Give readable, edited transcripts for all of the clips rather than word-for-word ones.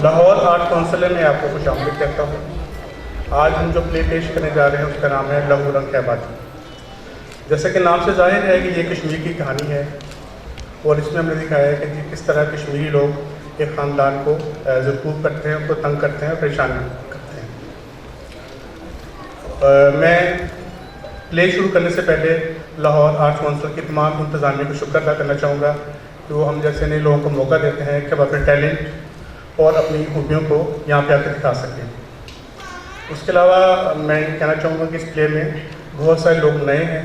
Lahore art council में आपको खुशामदीद कहता हूँ। आज हम जो प्ले पेश करने जा रहे हैं उसका नाम है लहू रंग कहबाती। जैसे कि नाम से जाहिर है कि ये कश्मीर की कहानी है और इसमें हमने दिखाया है कि किस तरह कश्मीरी लोग एक ख़ानदान को ज़रकूब करते हैं, उनको तंग करते हैं, परेशान करते हैं। मैं प्ले शुरू करने से पहले लाहौर आर्ट काउंसिल की तमाम इंतज़ामिया को शुक्र अदा करना चाहूँगा कि वो हम जैसे नए लोगों को मौका देते हैं कि वो अपने टैलेंट और अपनी खूबियों को यहाँ पे आकर दिखा सकें। उसके अलावा मैं कहना चाहूँगा कि इस प्ले में बहुत सारे लोग नए हैं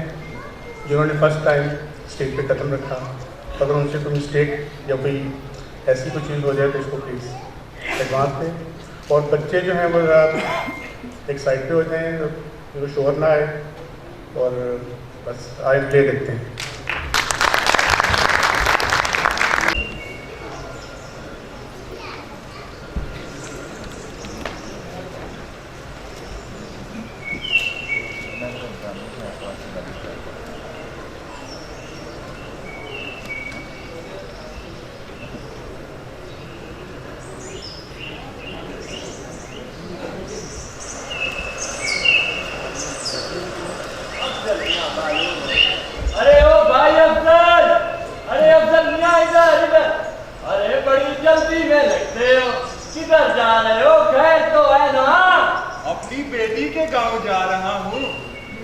जिन्होंने फर्स्ट टाइम स्टेज पे कदम रखा। अगर उनसे कोई मिस्टेक या कोई ऐसी कोई चीज़ हो जाए तो उसको प्लीज़ एडवांस दें। और बच्चे जो हैं वो एक साइड पे हो जाएँ, उनको शोर ना आए और बस आए प्ले देखते हैं। अरे ओ भाई अफजल, अरे अफजल मियां इधर इधर। अरे बड़ी जल्दी में लगते हो, किधर जा रहे हो? खैर तो है ना? अपनी बेटी के गांव जा रहा हूँ।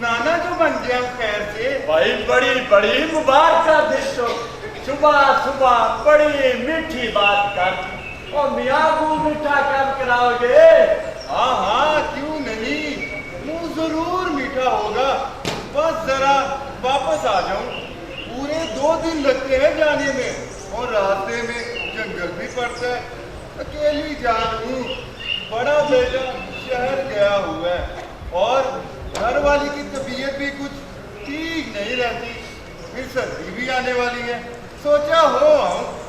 नाना जो बन गया खैर से। भाई बड़ी बड़ी मुबारक दो। सुबह सुबह बड़ी मीठी बात कर। और मियां को मीठा कब कराओगे? हाँ हाँ क्यों नहीं, मुँह जरूर मीठा होगा। बस जरा वापस आ जाऊं। पूरे 2 दिन लगते हैं जाने में और रास्ते में जंगल भी पड़ता है। अकेली जान हूँ। बड़ा बेटा शहर गया हुआ है और घर वाली की तबीयत भी कुछ ठीक नहीं रहती। फिर सर्दी भी आने वाली है, सोचा हो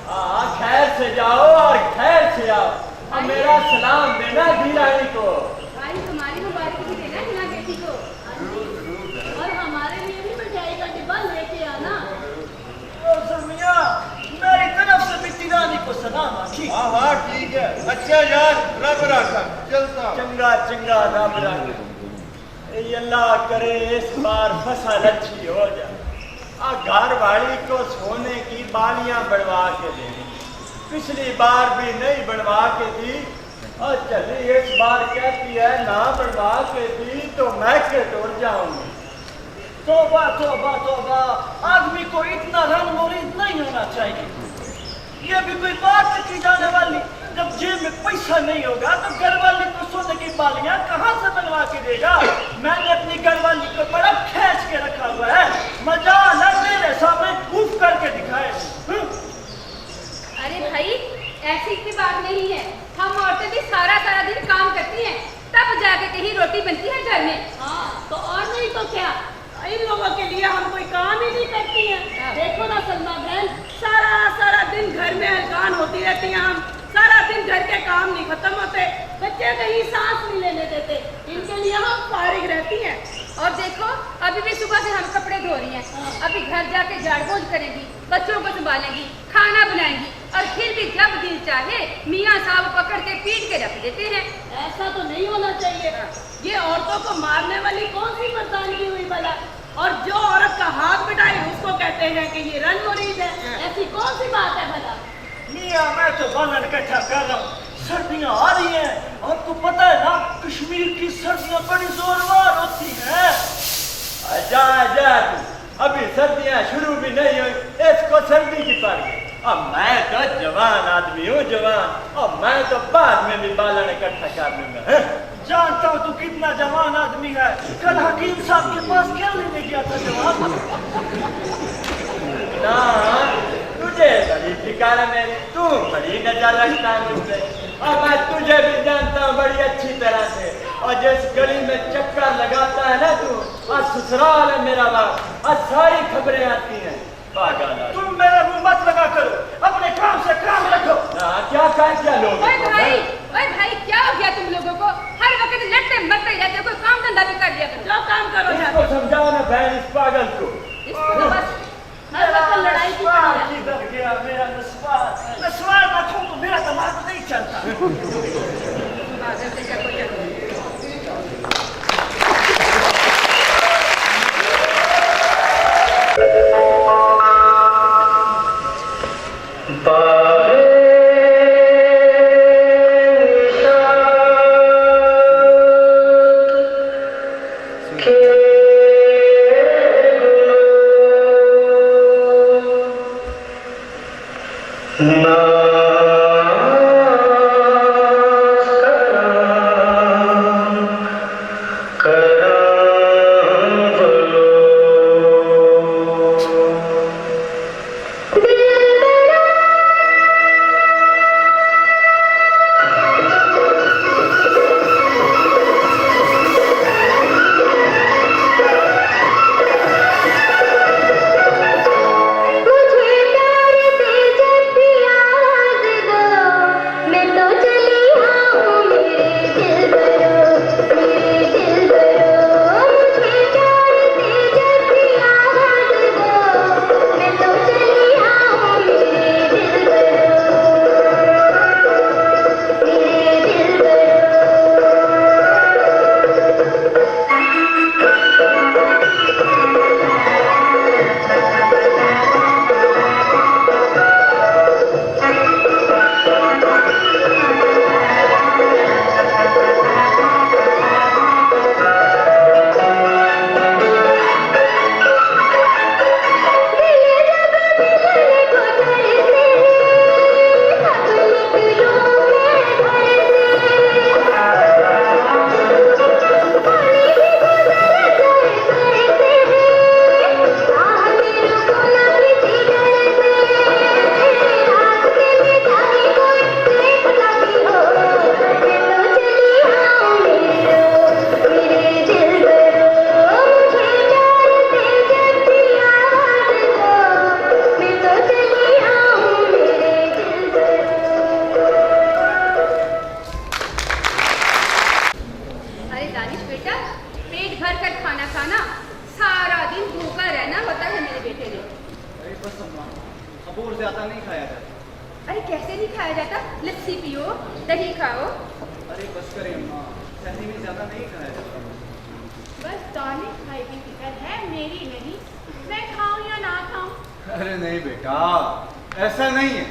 हाँ खैर से जाओ और खैर से आओ। और मेरा सलाम देना धीरानी को। भाई तुम्हारी मुबारक भी देना हिना बेटी को और हमारे लिए भी मिठाई का डिब्बा लेके आना। मेरी तरफ से मिट्टी रानी को सलाम आखी। हाँ हाँ ठीक है। अच्छा यार रब रखा चलता। चंगा चंगा रब रख। अल्लाह करे इस बार फसल अच्छी हो जाए। घर वाली को सोने की बालियां बनवा के देनी। पिछली बार भी नहीं बनवा के दी और चली इस बार कहती है ना बनवा के दी तो मैं के टूट जाऊंगी। तौबा तौबा तौबा, आदमी को इतना रंग नहीं होना चाहिए। ये भी कोई बात की जाने वाली। जब जेब में पैसा नहीं होगा तो घरवाली को सोने की बालियां कहाँ से बनवा के देगा? मैंने अपनी घरवाली को बड़ा खींच के रखा हुआ है। मजा न मेरे सामने उफ करके दिखाए। अरे भाई ऐसी इतनी बात नहीं है। हम औरतें भी सारा सारा दिन काम करती हैं, तब जाके कहीं रोटी बनती है घर में। हाँ तो और नहीं तो क्या, इन लोगों के लिए हम कोई काम ही नहीं करती हैं। देखो ना सलमा बहन, सारा दिन घर में हलकान होती रहती हैं। हम सारा दिन घर के काम नहीं खत्म होते। बच्चे कहीं सांस नहीं लेने देते, इनके लिए हम फारिग रहती हैं। और देखो अभी भी सुबह से हम कपड़े धो रही हैं, अभी घर जाके झाड़ पोंछ करेंगी, बच्चों को संभालेंगी, खाना बनाएंगी और फिर भी जब दिल चाहे मियाँ साहब पकड़ के पीट के रख देते हैं। ऐसा तो नहीं होना चाहिए। ये औरतों को मारने वाली कौन सी मर्दानगी हुई भला? और जो औरत का हाथ मिटाए उसको कहते हैं कि ये रन मुरीद है। ऐसी कौन सी बात है भला? मियाँ मैं तो बालन इकट्ठा कर रहा हूँ। सर्दियाँ आ रही हैं, आपको पता है ना कश्मीर की सर्दियाँ बड़ी जोरदार होती हैं। जा जा तू, अभी सर्दियाँ शुरू भी नहीं हुई, इसको सर्दी की पड़ गई। अब मैं तो जवान आदमी हूँ, जवान। और मैं तो बाद में भी बालन इकट्ठा कर लूंगा। जानता हूँ तू कितना जवान आदमी है। कल हकीम साहब के पास क्या लेने गया था जवान? ना तुझे बड़ी फिक्र है मेरी, तू बड़ी नजर रखता है मुझसे और मैं तुझे भी जानता हूँ बड़ी अच्छी तरह से। और जिस गली में चक्कर लगाता है ना तू, और ससुराल है मेरा बाप, और सारी खबरें आती हैं। पागल तुम मेरा मुंह मत लगा करो, अपने काम से काम रखो। क्या क्या लोग? ओए भाई क्या हो गया तुम लोगों को? हर वक्त लड़ते मरते रहते हो, कोई काम धंधा भी कर लिया करो। जो काम करो इसको समझाओ ना बहन, इस पागल को। इसको तो बस हर वक्त लड़ाई की गया मेरा नस्वार ना खून तो मेरा दिमाग नहीं चलता। पागल से चको चको। अरे कैसे नहीं खाया जाता? लस्सी पियो, दही खाओ। अरे बस करें अम्मा, सहनी में ज्यादा नहीं खाया जाता। बस दाने खाए की फिक्र है, मेरी नहीं। मैं खाऊं या ना खाऊं? अरे नहीं बेटा, ऐसा नहीं है।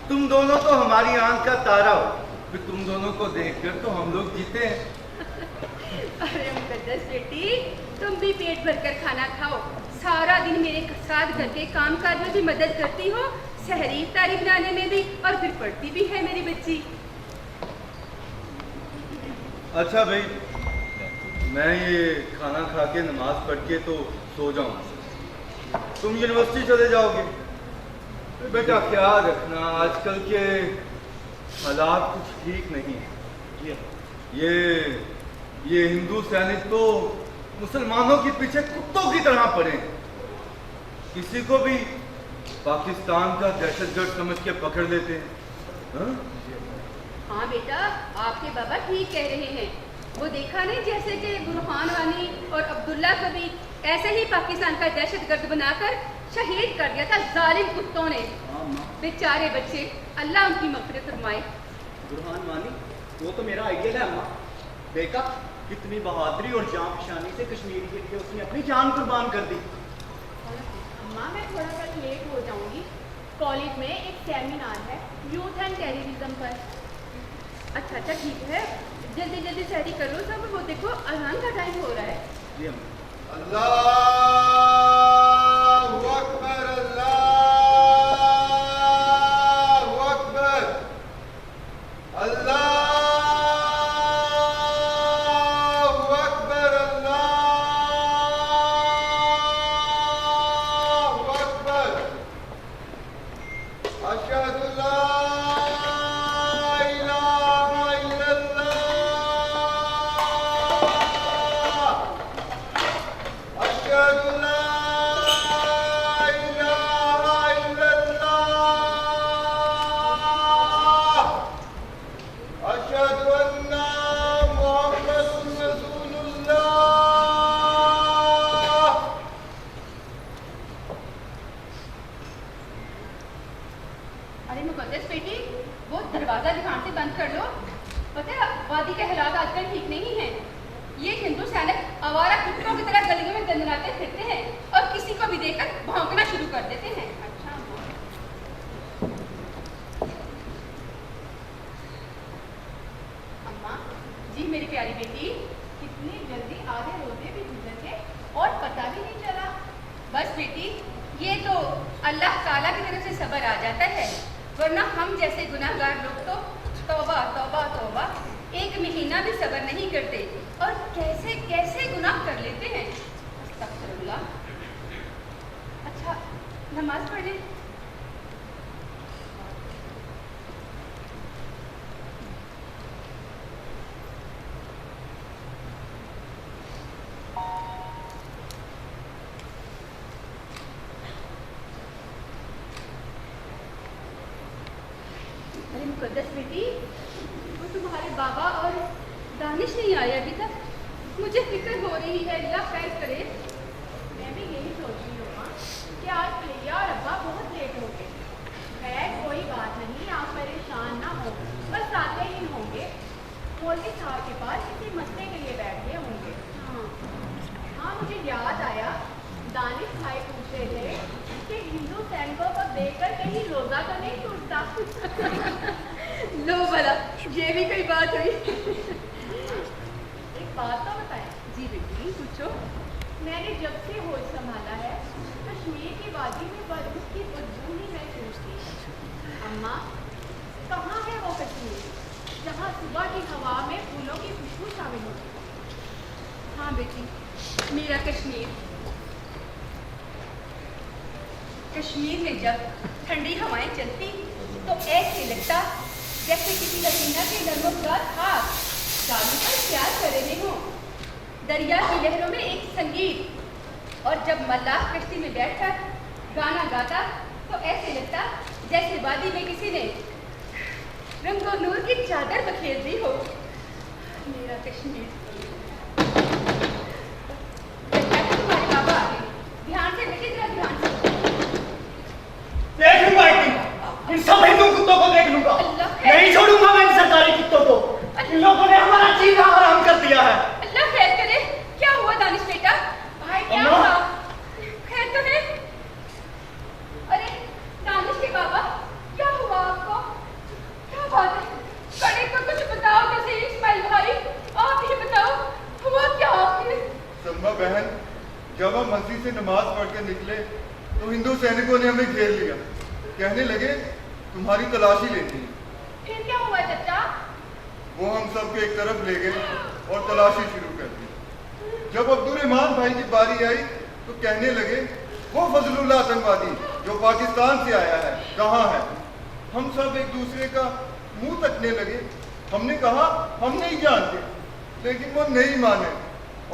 तुम दोनों तो हमारी आंख का तारा हो। फिर तुम दोनों को देखकर तो हम लोग जीते हैं। अरे मुकद्दस बेटी, तुम भी पेट भरकर खाना खाओ। सारा दिन मेरे साथ घर के काम काज में भी मदद करती हो, सहरी इफ्तारी बनाने में भी, और फिर पढ़ती भी है मेरी बच्ची। अच्छा भाई, मैं ये खाना खा के नमाज पढ़ के तो सो जाऊँ। तुम यूनिवर्सिटी चले जाओगे। बेटा ख्याल रखना, आजकल के हालात कुछ ठीक नहीं है। ये हिंदू सैनिक तो मुसलमानों के पीछे कुत्तों की तरह पड़े हैं। किसी को भी पाकिस्तान का दहशतगर्द समझ के पकड़ लेते हैं। हाँ? हाँ बेटा, आपके बाबा ठीक कह रहे हैं। वो देखा नहीं जैसे कि बुरहान वानी और अब्दुल्ला को भी ऐसे ही पाकिस्तान का दहशतगर्द बनाकर शहीद कर दिया था जालिम कुत्तों ने। बेचारे बच्चे, अल्लाह उनकी मग़फ़िरत फरमाए। बुरहान वानी, वो तो मेरा आइडियल है अम्मा। देखा कितनी बहादुरी और जान पेशानी से कश्मीर के लिए उसने अपनी जान कुर्बान कर दी। अम्मा मैं थोड़ा सा लेट हो जाऊंगी। कॉलेज में एक सेमिनार है यूथ एंड टेररिज्म पर। अच्छा अच्छा ठीक है, जल्दी जल्दी सहरी करो सब। वो देखो अज़ान का टाइम हो रहा है। जी अम्मा। अल्लाहु अकबर, अल्लाहु अकबर, अल्लाहु अकबर, अल्लाहु अकबर। अशहदु ला इलाहा इल्लल्लाह, अशहदु दरवाजा ध्यान से बंद कर लो। पता है वादी के हालात आजकल ठीक नहीं है। ये हिंदू सैनिक आवारा कुत्तों की तरह गलियों में दंदनाते फिरते हैं और किसी को भी देखकर भौंकना शुरू कर देते हैं। अच्छा अम्मा जी, मेरी प्यारी बेटी, कितनी जल्दी आधे रोजे भी गुजर गए और पता भी नहीं चला। बस बेटी, ये तो अल्लाह ताला की तरफ से सब्र आ जाता है, वरना हम जैसे गुनाहगार लोग तो तौबा तौबा तौबा, एक महीना भी सब्र नहीं करते और कैसे कैसे गुनाह कर लेते हैं। अस्तगफिरुल्लाह। अच्छा, नमाज पढ़ लें। अरे मुकद्दस बेटी, वो तुम्हारे बाबा और दानिश नहीं आए अभी तक। मुझे फिक्र हो रही है, अल्लाह खैर करे। मैं भी यही सोच रही हूँ माँ कि आज भैया और अब्बा बहुत लेट हो गए। खैर कोई बात नहीं, आप परेशान ना हो, बस आते ही होंगे। मौलवी साहब के पास किसी मसले के लिए बैठ गए होंगे। हाँ, मुझे याद आया, दानिश भाई पूछ रहे थे कि हिंदू सैनिकों को देखकर कहीं रोजा तो नहीं टूटता। लो भला, ये भी कोई बात हुई। एक बात तो बताएं। जी बेटी, पूछो। मैंने जब से होश संभाला है, कश्मीर की वादी में बरगद की बदबू ही महसूस की। अम्मा, कहाँ है वो कश्मीर जहाँ सुबह की हवा में फूलों की खुशबू शामिल होती है? हाँ बेटी, मेरा कश्मीर। कश्मीर में जब ठंडी हवाएं चलती तो ऐसे लगता जैसे किसी हसीना के नर्मों हाथ डालू पर प्यार कर रहे हो। दरिया की लहरों में एक संगीत, और जब मल्लाह कश्ती में बैठकर गाना गाता तो ऐसे लगता जैसे वादी में किसी ने रंगो नूर की चादर बखेर दी हो। मेरा कश्मीर। तुम्हारे बाबा आ गए, ध्यान से बेटी, जरा ध्यान से। देख लूंगा इन सब हिंदू कुत्तों को, देख लूंगा। नहीं छोड़ूंगा मैं इन सरकारी कुत्तों को। इन लोगों ने हमारा जीना हराम कर दिया है। अल्लाह खैर करे। क्या हुआ दानिश बेटा? भाई क्या हुआ? खैर तो है? अरे दानिश के बाबा, क्या हुआ आपको? क्या बात है? कड़े को कुछ बताओ तो सही इस्माइल भाई, आप ही बताओ, हुआ क्या आपके? सलमा बहन, जब हम मस्जिद से नमाज पढ़ के निकले तो हिंदू सैनिकों ने हमें घेर लिया। कहने लगे तुम्हारी तलाशी लेनी है। फिर क्या हुआ चचा? वो हम सबको एक तरफ ले गए और तलाशी शुरू कर दी। जब अब्दुल रहमान भाई की बारी आई तो कहने लगे वो फजलुल्लाह आतंकवादी जो पाकिस्तान से आया है कहाँ है? हम सब एक दूसरे का मुंह तकने लगे। हमने कहा हम नहीं जानते, लेकिन वो नहीं माने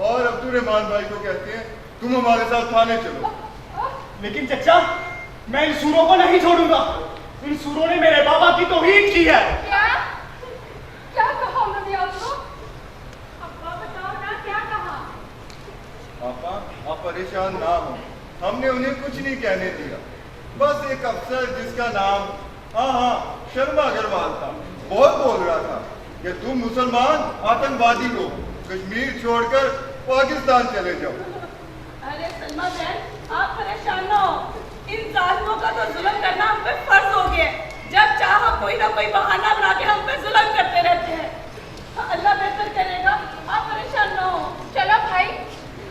और अब्दुल रहमान भाई को कहते हैं तुम हमारे साथ थाने चलो। लेकिन चचा, मैं इन सूरों को नहीं छोड़ूंगा। इन सूरों ने मेरे बाबा की तौहीन की है। क्या क्या कहा उन्होंने आपको? अब्बा बताओ ना, क्या कहा? पापा आप परेशान ना हो, हमने उन्हें कुछ नहीं कहने दिया। बस एक अफसर जिसका नाम हाँ शर्मा अग्रवाल था, बहुत बोल रहा था कि तुम मुसलमान आतंकवादी हो, कश्मीर छोड़कर पाकिस्तान चले जाओ। अरे सलमा बहन, आप परेशान ना हो। इन जालिमों का तो जुल्म करना हम पे फर्ज हो गया। जब चाह कोई ना कोई बहाना बना के हम पे जुल्म करते रहते हैं। अल्लाह बेहतर करेगा, आप परेशान ना हो। चलो भाई,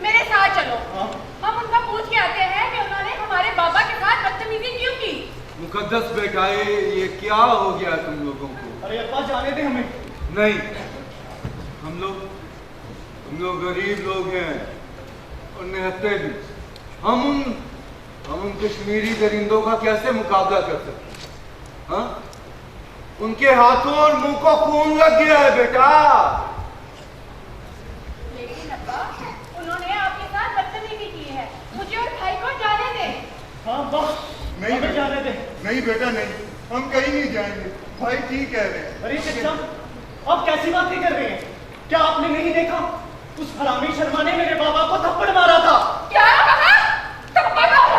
मेरे साथ चलो। हाँ? हम उनका पूछ के आते हैं कि उन्होंने हमारे बाबा के साथ बदतमीजी क्यों की। मुकद्दस बेटाए, ये क्या हो गया तुम लोगों को? अरे अब्बा जाने दे हमें। नहीं, हम लोग गरीब लोग हैं और निहत्ते भी। हम उन कश्मीरी दरिंदों का कैसे मुकाबला कर सकते हैं? हाँ? उनके हाथों और मुंह को खून लग गया है बेटा। लेकिन अब्बा, उन्होंने आपके साथ बदतमीजी की है। मुझे और भाई को जाने दे। हाँ अब्बा, नहीं हमें जाने दे। नहीं बेटा नहीं, हम कहीं नहीं जाएंगे। भाई ठीक कह रहे हैं। अरे चचा, आप कैसी बातें कर रहे हैं? क्या आपने नहीं देखा उस हरामी शर्मा ने मेरे बाबा को थप्पड़ मारा था? क्या कहा? थप्पड़ मारा हो?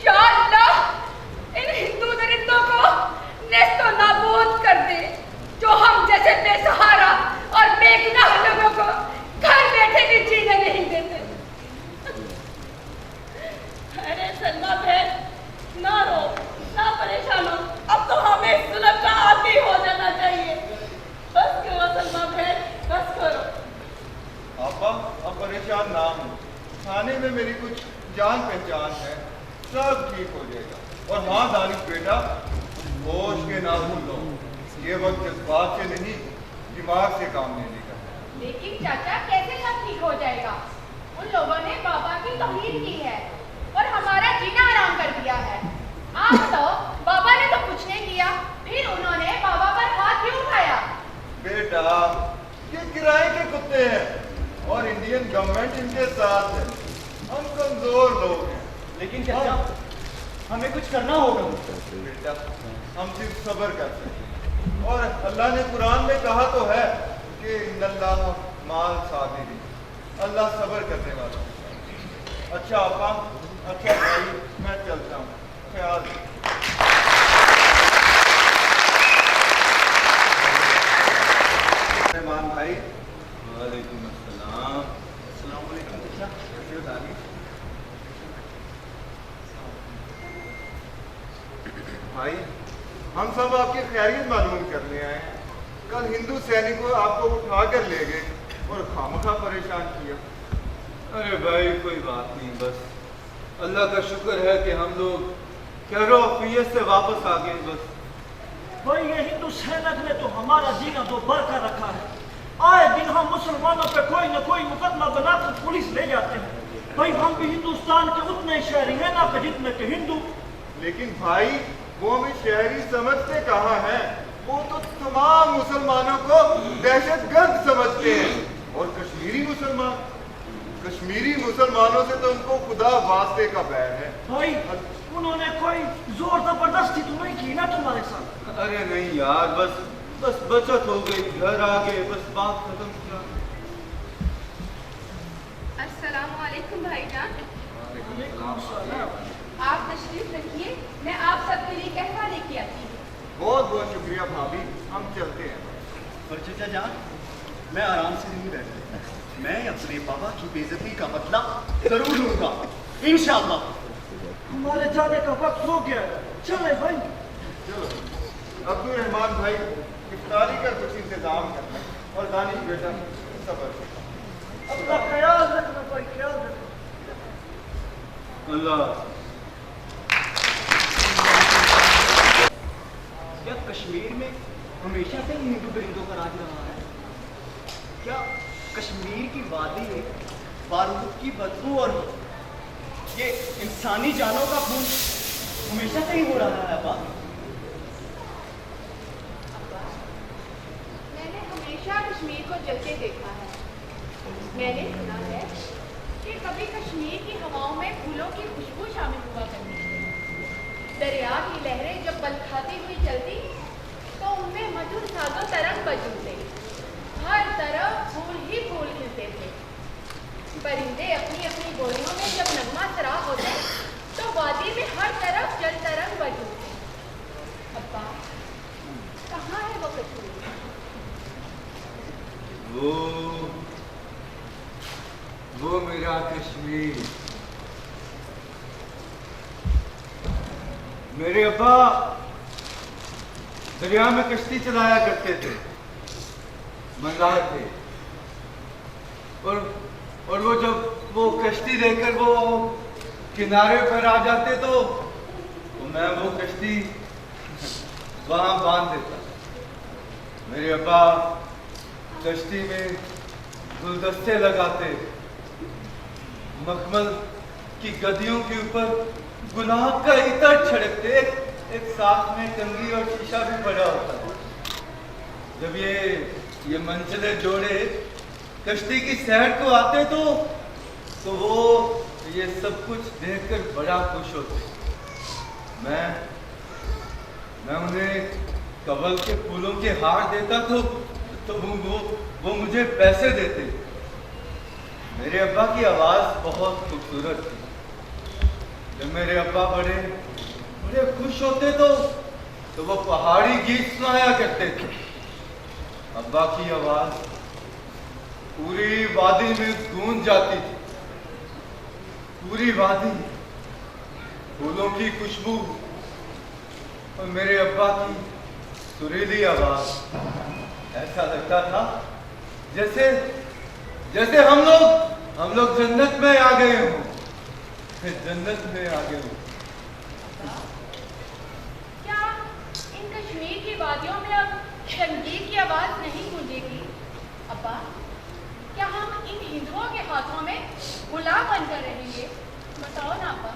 या अल्लाह, इन हिंदू दरिंदों को अब परेशान ना हो, थाने में मेरी कुछ जान पहचान है, सब ठीक हो जाएगा। और हाँ दानिश बेटा, होश के ना भूलो, ये वक्त जज्बात से नहीं दिमाग से काम लेने का है। लेकिन चाचा कैसे सब ठीक हो जाएगा? उन लोगों ने बाबा की तौहीन की है और हमारा जीना आराम कर दिया है। आप बताओ, बाबा ने तो कुछ नहीं किया, फिर उन्होंने बाबा पर हाथ क्यों उठाया? बेटा, ये किराए के कुत्ते हैं और इंडियन गवर्नमेंट इनके साथ है। हम कमजोर लोग हैं। लेकिन चाचा, हमें कुछ करना होगा। बेटा, हम सिर्फ सब्र कर सकते, और अल्लाह ने कुरान में कहा तो है कि इन्नल्लाह माल साबिरीन, अल्लाह सब्र करने वाला है। अच्छा आपा, अच्छा भाई, मैं चलता हूँ, ख्याल रखिए। मेहमान भाई, वालेकुम अस्सलाम। अस्सलाम वालेकुम चाचा। कैसे हो दानिश? भाई, हम सब आपकी खैरियत मालूम करने आए हैं। कल हिंदू सैनिकों आपको उठा कर ले गए और खामखा परेशान किया। अरे भाई कोई बात नहीं, बस अल्लाह का शुक्र है कि हम लोग खैरो आफियत से वापस आ गए। बस भाई ये हिंदू सैनिक ने तो हमारा जीना तो बरकरार रखा है। आए दिन हम मुसलमानों पे कोई न कोई मुकदमा बनाकर पुलिस ले जाते हैं। भाई हम भी हिंदुस्तान के उतने शहरी हैं ना कि जितने के हिंदू। लेकिन भाई, वो हमें शहरी समझते कहाँ हैं? वो तो तमाम मुसलमानों को दहशतगर्द समझते हैं। और कश्मीरी मुसलमानों से तो उनको खुदा वास्ते का बैर है। भाई उन्होंने कोई जोर जबरदस्ती तो नहीं की ना तुम्हारे साथ? अरे नहीं यार, बस बचत हो गई, घर आ गए, बस बात खत्म किया। अस्सलाम वालेकुम भाईजान। वालेकुम सलाम। आप तशरीफ रखिए, मैं आप सबके लिए कहवा लेके आती हूँ। बहुत बहुत शुक्रिया भाभी, हम चलते हैं। और चाचा जान, मैं आराम से नहीं बैठता, मैं अपने बाबा की बेइज्जती का बदला जरूर लूंगा, इंशाअल्लाह। हमारे जाने का वक्त हो गया, चले भाई। चलो अब्दुल रहमान भाई, इफ्तारी का कुछ इंतजाम करना, और दानिश बेटा सब्र से। अपना ख्याल रखना भाई, ख्याल रखना। अल्लाह। क्या कश्मीर में हमेशा से ही हिंदू परिंदों का राज रहा है? क्या कश्मीर की वादी में बारूद की बदबू और ये इंसानी जानों का खून हमेशा से ही हो रहा है? अब्बा, मैंने हमेशा कश्मीर को जलते देखा है। मैंने सुना है कि कभी कश्मीर की हवाओं में फूलों की खुशबू शामिल हुआ करती थी। दरिया की लहरें जब बल खाती हुई चलती तो उनमें मधुर साजो तरंग बजते, हर तरफ फूल ही फूल खिलते थे। परिंदे अपनी अपनी बोलियों में जब नगमा सराब होते तो वादी में हर तरफ जल तरंग बज उठते। अब्बा, कहाँ है वो कश्मीर? वो मेरा कश्मीर। मेरे अब्बा दरिया में कश्ती चलाया करते थे, मल्लाह थे। और वो जब वो कश्ती लेकर वो किनारे पर आ जाते तो मैं वो कश्ती वहां बांध देता। मेरे अब्बा कश्ती में गुलदस्ते लगाते, मखमल की गद्दियों के ऊपर गुलाब का इतर छिड़कते, एक साथ में कंघी और शीशा भी पड़ा होता है। जब ये मंजिले जोड़े कश्ती की सैर को आते तो वो ये सब कुछ देखकर बड़ा खुश होते। मैं उन्हें कमल के फूलों के हार देता तो वो मुझे पैसे देते। मेरे अब्बा की आवाज़ बहुत खूबसूरत थी। जब मेरे अब्बा बड़े खुश होते तो वो पहाड़ी गीत सुनाया करते थे। अब्बा की आवाज़ पूरी वादी में गूंज जाती थी। पूरी वादी फूलों की खुशबू और मेरे अब्बा की सुरीली आवाज़, ऐसा लगता था जैसे हम लोग लोग जन्नत में आ गए हो, जन्नत में आ गए हो। क्या इन कश्मीर की वादियों में अब संगीत की आवाज नहीं गूंजेगी? अब्बा, क्या हम इन हिंदुओं के हाथों में गुलाम बनकर रहेंगे? बताओ ना अब्बा।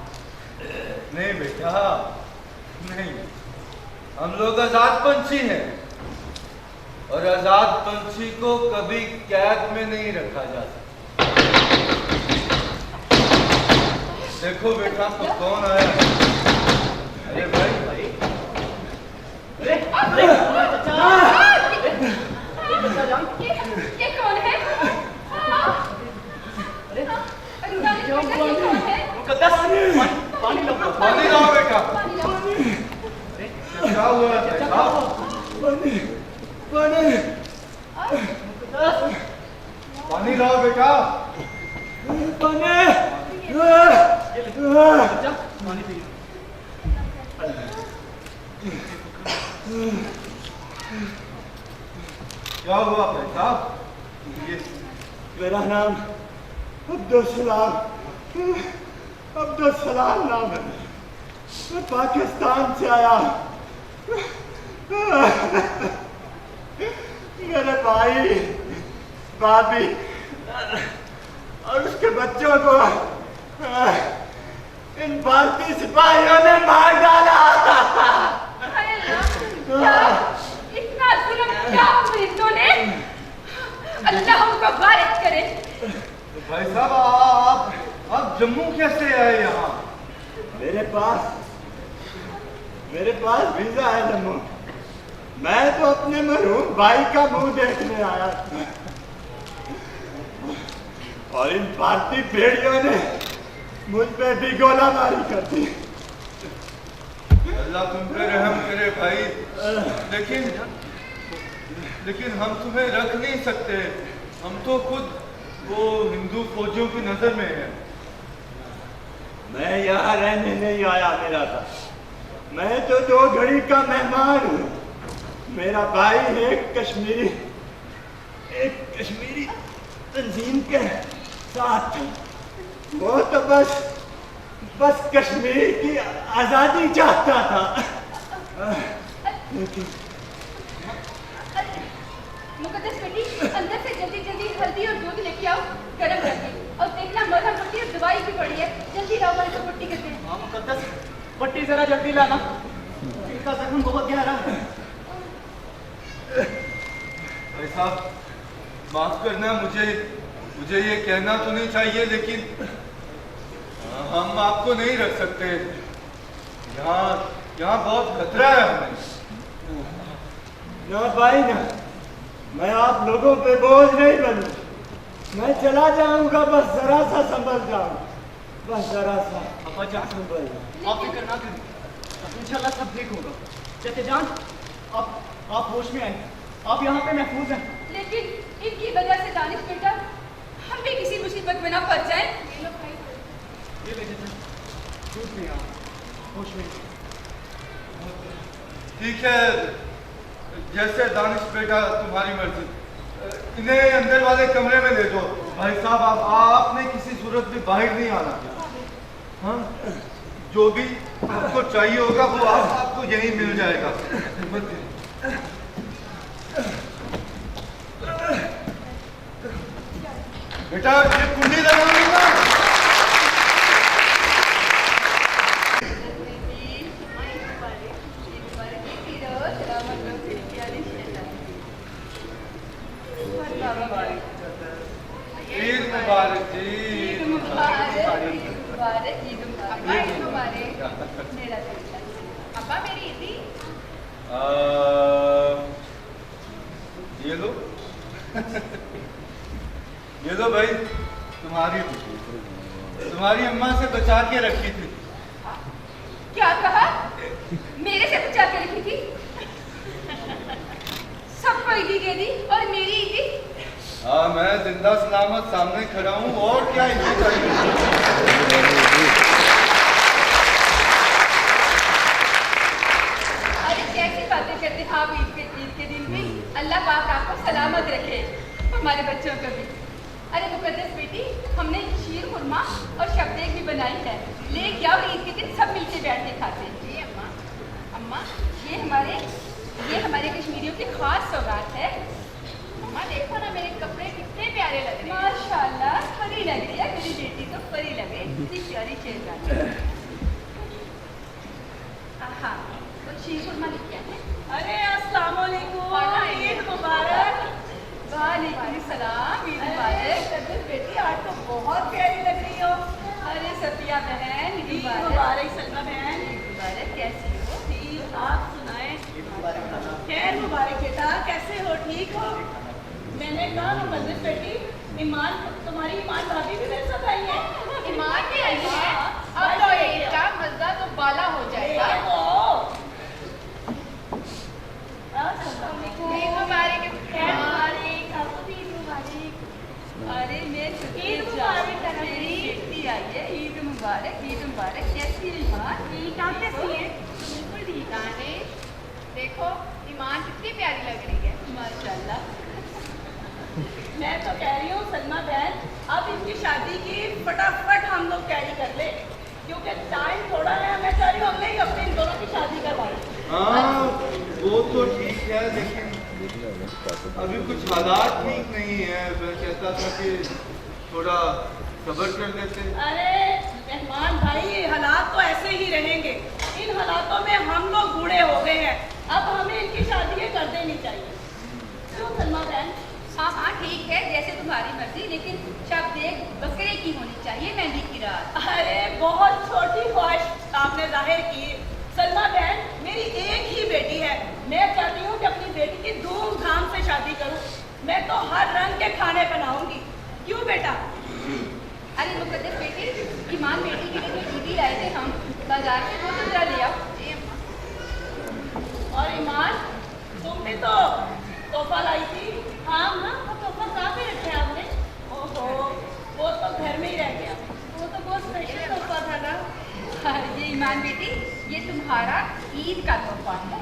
नहीं बेटा, नहीं। हम लोग आजाद पंछी हैं, और आजाद पंछी को कभी कैद में नहीं रखा जा सकता। देखो बेटा, तो कौन आया? अरे भाई, ये कौन है? मुकद्दस, पानी लो। पानी लाओ बेटा। पानी लाओ। क्या हुआ है? पानी लाओ बेटा। पानी पी। क्या हुआ भाई साहब? ये मेरा नाम अब्दुल सलाम नाम है। मैं पाकिस्तान से आया। मेरे भाई, भाभी और उसके बच्चों को इन भारतीय सिपाहियों ने मार डाला। अरे क्या इतना जुल्म किया अंग्रेजों ने? अल्लाह उनको गारिब करे। तो भाई साहब, आप जम्मू कैसे आए यहाँ? मेरे पास वीजा है जम्मू। मैं तो अपने मरहूम भाई का मुंह देखने आया था, और इन भारतीय भेड़ियों ने मुझ पे भी गोलाबारी कर दी। अल्लाह तुम पे रहम करे भाई। लेकिन हम तुम्हें रख नहीं सकते। हम तो खुद वो हिंदू फौजियों की नजर में हैं। मैं यहाँ रहने नहीं आया मेरा था। मैं तो 2 घड़ी का मेहमान हूँ। मेरा भाई एक कश्मीरी तंजीम के साथ था। वो तो बस कश्मीर की आजादी चाहता था। लेकिन मुकद्दस बेटी, अंदर से जल्दी हल्दी और दूध लेके आओ, गरम रखे। और देखना मरहम पट्टी और दवाई भी पड़ी है। जल्दी लाओ, मैं इसको पट्टी करते हैं। हाँ मुकद्दस, पट्टी जरा जल्दी लाना, इनका जख्म बहुत गहरा है। भाई साहब, माफ करना, मुझे ये कहना तो नहीं चाहिए, लेकिन हम आपको नहीं रख सकते। यहाँ बहुत खतरा है हमें। ना भाई ना, मैं आप लोगों पे बोझ नहीं बनूं। मैं चला जाऊंगा, बस जरा सा संभल जाऊं, बस जरा सा अब्बा जान, संभल। आप फिक्र ना करें, इंशाल्लाह सब ठीक होगा। चाचा जान, आप होश में आए, आप यहाँ पे महफूज हैं। लेकिन इनकी वजह से दानिश बेटा हम भी किसी मुसीबत में ना फंस जाएं। ये लो भाई। ये ले चाचा, दूध में आप होश में। ठीक है, जैसे दानिश बेटा तुम्हारी मर्जी। इन्हें अंदर वाले कमरे में ले दो। भाई साहब, आपने किसी सूरत में बाहर नहीं आना। हाँ, जो भी आपको चाहिए होगा वो आपको यहीं मिल जाएगा। बेटा, ये कुंडी लगाऊंगा। ईद मुबारक जी। ईद मुबारक, ईद मुबारक, ईद मुबारक, ईद मुबारक। मेरा बेटा, अब्बा मेरी ईदी। ये लो भाई, तुम्हारी अम्मा से बचा के रखी थी। क्या कहा? मेरे से बचा के रखी थी? सबको ईदी दे दी और मेरी ईदी? हाँ, मैं जिंदा सलामत सामने खड़ा हूँ, और क्या ईदी चाहिए? अरे कैसी बातें करते हैं आप ईद के दिन भी। अल्लाह पाक आपको सलामत रखे, हमारे बच्चों को भी। अरे मुकद्दस बेटी, हमने अम्मा, और शबदेग भी बनाई है। ले क्या ईद के दिन सब मिलके बैठ के खाते हैं। जी अम्मा। अम्मा, ये हमारे कश्मीरियों की खास सौगात है। अम्मा देखो ना, मेरे कपड़े कितने प्यारे लग रहे हैं। माशाल्लाह, परी लग रही है मेरी बेटी, तो परी लगे, इतनी प्यारी शेरवानी। हाँ, तो शीर खुरमा लिख है। अरे अस्सलाम वालेकुम, ईद मुबारक। वालेकुम सलाम, ईद मुबारक। कदर बेटी, आज तो बहुत प्यारी लग रही हो। अरे सफिया बहन, ईद ईद मुबारक। मुबारक सलमा बहन। ईद मुबारक, कैसी हो? ठीक, आप सुनाएं। खैर मुबारक बेटा, कैसे हो? ठीक हो? मैंने कहा मुकद्दस बेटी, ईमान, तुम्हारी ईमान भाभी भी मेरे साथ आई है। ईमान भी आई है। अब तो ईद का मजा तो बाला हो जाएगा। ईद मुबारक। खैर मुबारक, आपको भी ईद मुबारक। अरे मैं ईद मुबारक। मेरी बेटी आई है। ईद मुबारक, ईद मुबारक। कैसी है ईमान? ठीक, आप कैसी हैं? बिल्कुल ठीक है। देखो ईमान कितनी प्यारी लग रही है, माशाल्लाह। मैं तो कह रही हूँ सलमा बहन, अब इनकी शादी की फटाफट हम लोग तैयारी कर ले, क्योंकि टाइम थोड़ा है। मैं चाह रही हूँ अगले ही हफ्ते इन दोनों की शादी करवाएं। हाँ, वो तो ठीक है, लेकिन अभी कुछ हालात ठीक नहीं है। मैं कहता था कि थोड़ा सब्र कर लेते। अरे मेहमान भाई, हालात तो ऐसे ही रहेंगे। इन हालातों में हम लोग बूढ़े हो गए हैं, अब हमें इनकी शादी कर देनी चाहिए। क्यों सलमा बहन? हाँ हाँ ठीक है, जैसे तुम्हारी मर्जी, लेकिन शबदेग बकरे की होनी चाहिए मेहंदी की रात। अरे बहुत छोटी ख्वाहिश आपने जाहिर की सलमा बहन। मेरी एक ही बेटी है, मैं चाहती हूँ कि अपनी बेटी की धूमधाम से शादी करूँ। मैं तो हर रंग के खाने बनाऊंगी। क्यों बेटा? अरे मुकद्दस बेटी, ईमान बेटी के लिए तो ईदी लाए थे हम बाजार से, वो तो जरा ले आओ। जी अम्मा। और ईमान, तुम भी तो तोहफा लाई थी। हाँ हाँ, वो तोहफा कहाँ पे रखे आपने? ओहो, वो तो घर में ही रह गया। वो तो बहुत स्पेशल तोहफा था ना। ये ईमान बेटी, ये तुम्हारा ईद का तोहफा है।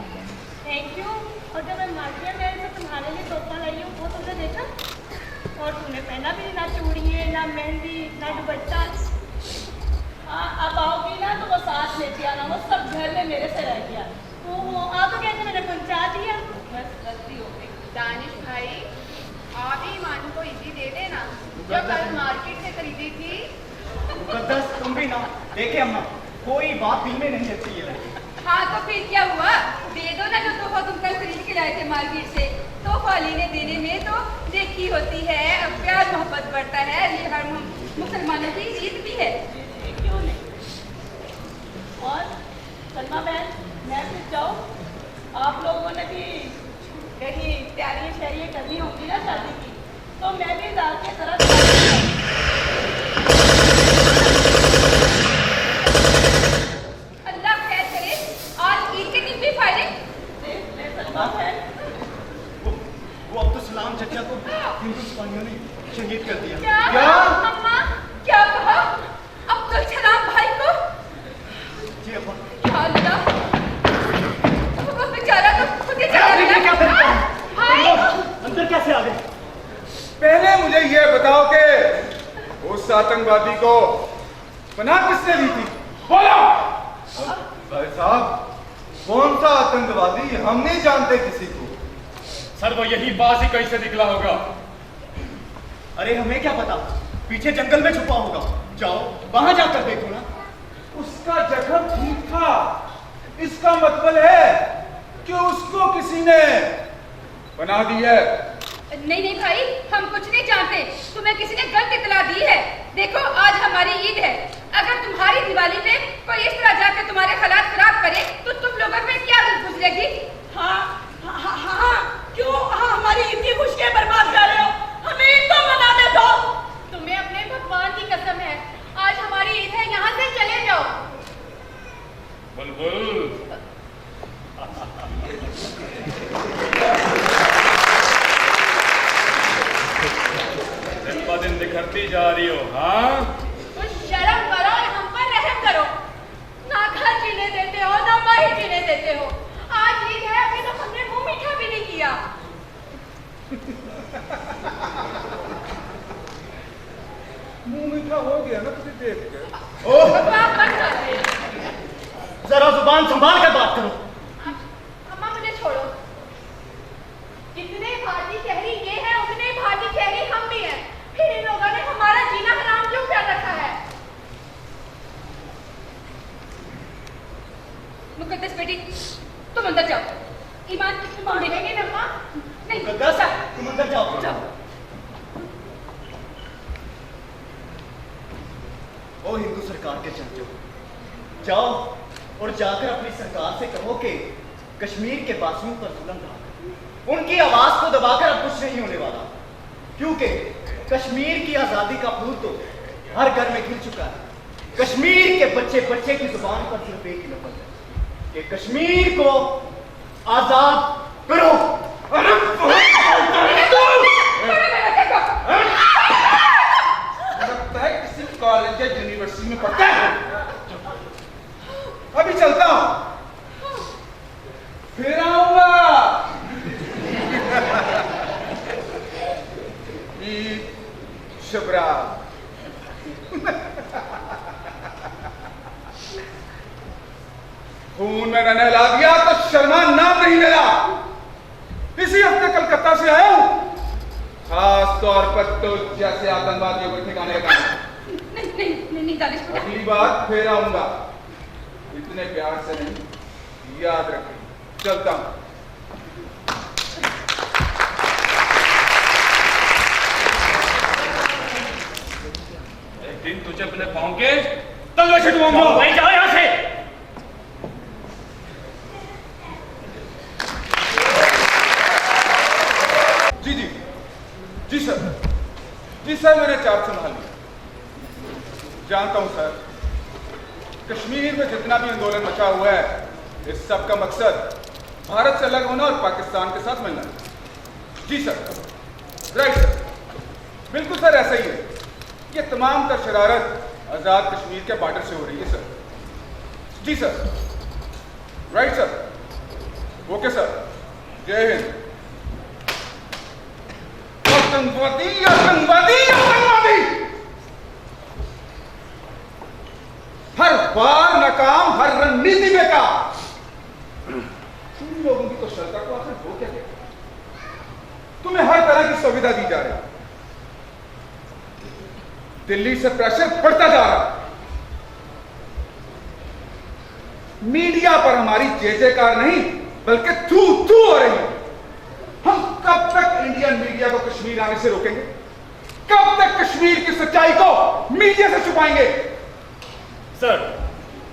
Thank you. और जब मैं मार्केट में से तुम्हारे लिए तोहफा लाई हूँ, वो तुमने देखा? और तुमने पहना भी ना चूड़ी है, ना मेहंदी, ना दुपट्टा। हाँ, अब आओगी ना तो वो साथ लेती आना, वो सब घर में मेरे से रह गया। ओहो, आप तो कहते मैंने पहुँचा दिया। बस गलती हो गई। दानिश भाई, आप ही ईमान को ईदी दे देना, जो कल मार्केट से खरीदी थी। मुकद्दस, तुम भी ना देखे अम्मा, कोई बात दिल में नहीं रहती है। हाँ तो फिर क्या हुआ? दे दो ना जो तोहफा तुम कल खरीद के लाए थे मार्केट से। तोहफा लेने देने में तो देखी होती है, अब प्यार मोहब्बत बढ़ता है। ये हर मुसलमानों की ईद भी है। क्यों नहीं? और सलमा बहन, मैं फिर जाऊँ? आप लोगों ने भी कहीं तैयारियाँ शैरियाँ करनी होगी ना शादी की, तो मैं भी जाके जरा अल्लाह खैर करे, आज ईद के दिन भी फायदे। सलमा बहन, वो अब तो सलाम चचा को हिंदुस्तानियों ने शहीद कर दिया। क्या? अम्मा, क्या कहा? अब्दुल सलाम भाई को? जी अम्मा। या अल्लाह, वो बेचारा तो खुद ही चला गया। भाई, अंदर कैसे आ गए? पहले मुझे ये बताओ कि उस आतंकवादी को पनाह किसने दी थी? बोलो भाई साहब, कौन सा आतंकवादी? हम नहीं जानते किसी को। सर वो यही बाज ही कहीं से निकला होगा। अरे हमें क्या पता, पीछे जंगल में छुपा होगा। जाओ वहां जाकर देखो ना। उसका जख्म ठीक था, इसका मतलब है कि उसको किसी ने बना दी है। नहीं नहीं भाई, हम कुछ नहीं जानते। तुम्हें किसी ने गलत इतला दी है। देखो आज हमारी ईद है, अगर तुम्हारी दिवाली पे कोई इस तरह जाकर तुम्हारे हालात खराब करे तो तुम लोगों पे क्या गुजरेगी? हाँ हाँ हाँ हाँ, क्यों हमारी ईद की खुशियाँ बर्बाद कर रहे हो? हमें ईद तो मनाने दो। तुम्हें अपने भगवान की कसम है, आज हमारी ईद है, यहाँ से चले जाओ। बुलबुल दिन ब दिन निखरती जा रही हो। हाँ, तो शर्म करो और हम पर रहम करो। ना घर जीने देते हो, ना बाहर जीने देते हो। आज ईद है, अभी तो हमने मुंह मीठा भी नहीं किया। मुंह मीठा हो गया ना तुझे देख के। जरा जुबान संभाल कर बात करो। अम्मा मुझे छोड़ो। जितने भारतीय शहरी ये हैं उतने भारतीय शहरी हम भी हैं। फिर इन लोगों ने हमारा जीना हराम क्यों कर रखा है? मुकद्दस बेटी तुम अंदर जाओ। ईमान तुम रहेंगे ना अम्मा? नहीं मुकद्दस तुम अंदर जाओ। जाओ। ओ हिंदू सरकार के चमचो, जाओ और जाकर अपनी सरकार से कहो कि कश्मीर के बासियों पर जुल्म था, उनकी आवाज को दबाकर अब कुछ नहीं होने वाला, क्योंकि कश्मीर की आजादी का फूल तो हर घर में खिल चुका है। कश्मीर के बच्चे बच्चे की जुबान पर सिर्फ एक ही लफ्ज है कि कश्मीर को आजाद करो। लगता है किसी कॉलेज या यूनिवर्सिटी में पढ़ता है। अभी चलता हूं, फिर आऊंगा। शुभ्रा खून में मैंने ला दिया तो शर्मा नाम नहीं मिला। इसी हफ्ते कलकत्ता से आया हूं, खास तौर पर तो जैसे आतंकवादियों को ठिकाने लगाना। नहीं दानिश बेटा। अगली बार फिर आऊंगा, इतने प्यार से नहीं, याद रखें। चलता हूं। एक दिन तुझे अपने पाँव के तलवे छुड़वाऊंगा। भाई जाओ यहाँ से। जी जी जी सर, जी सर, मैंने चार्ज संभाल लिया। जानता हूं सर, कश्मीर में जितना भी आंदोलन मचा हुआ है, इस सब का मकसद भारत से अलग होना और पाकिस्तान के साथ मिलना। जी सर, राइट सर, बिल्कुल सर, ऐसा ही है। ये तमाम तर शरारत आजाद कश्मीर के बॉर्डर से हो रही है सर। जी sir, right sir, okay sir, जय हिंद। आतंकवादी आतंकवादी आतंकवादी हर बार नाकाम, हर रणनीति बेकार। तुम लोगों की तो सरकार को आखिर हो क्या गया? तुम्हें हर तरह की सुविधा दी जा रही, दिल्ली से प्रेशर बढ़ता जा रहा, मीडिया पर हमारी जय जयकार नहीं बल्कि थू थू हो रही है। हम कब तक इंडियन मीडिया को कश्मीर आने से रोकेंगे? कब तक कश्मीर की सच्चाई को मीडिया से छुपाएंगे? सर,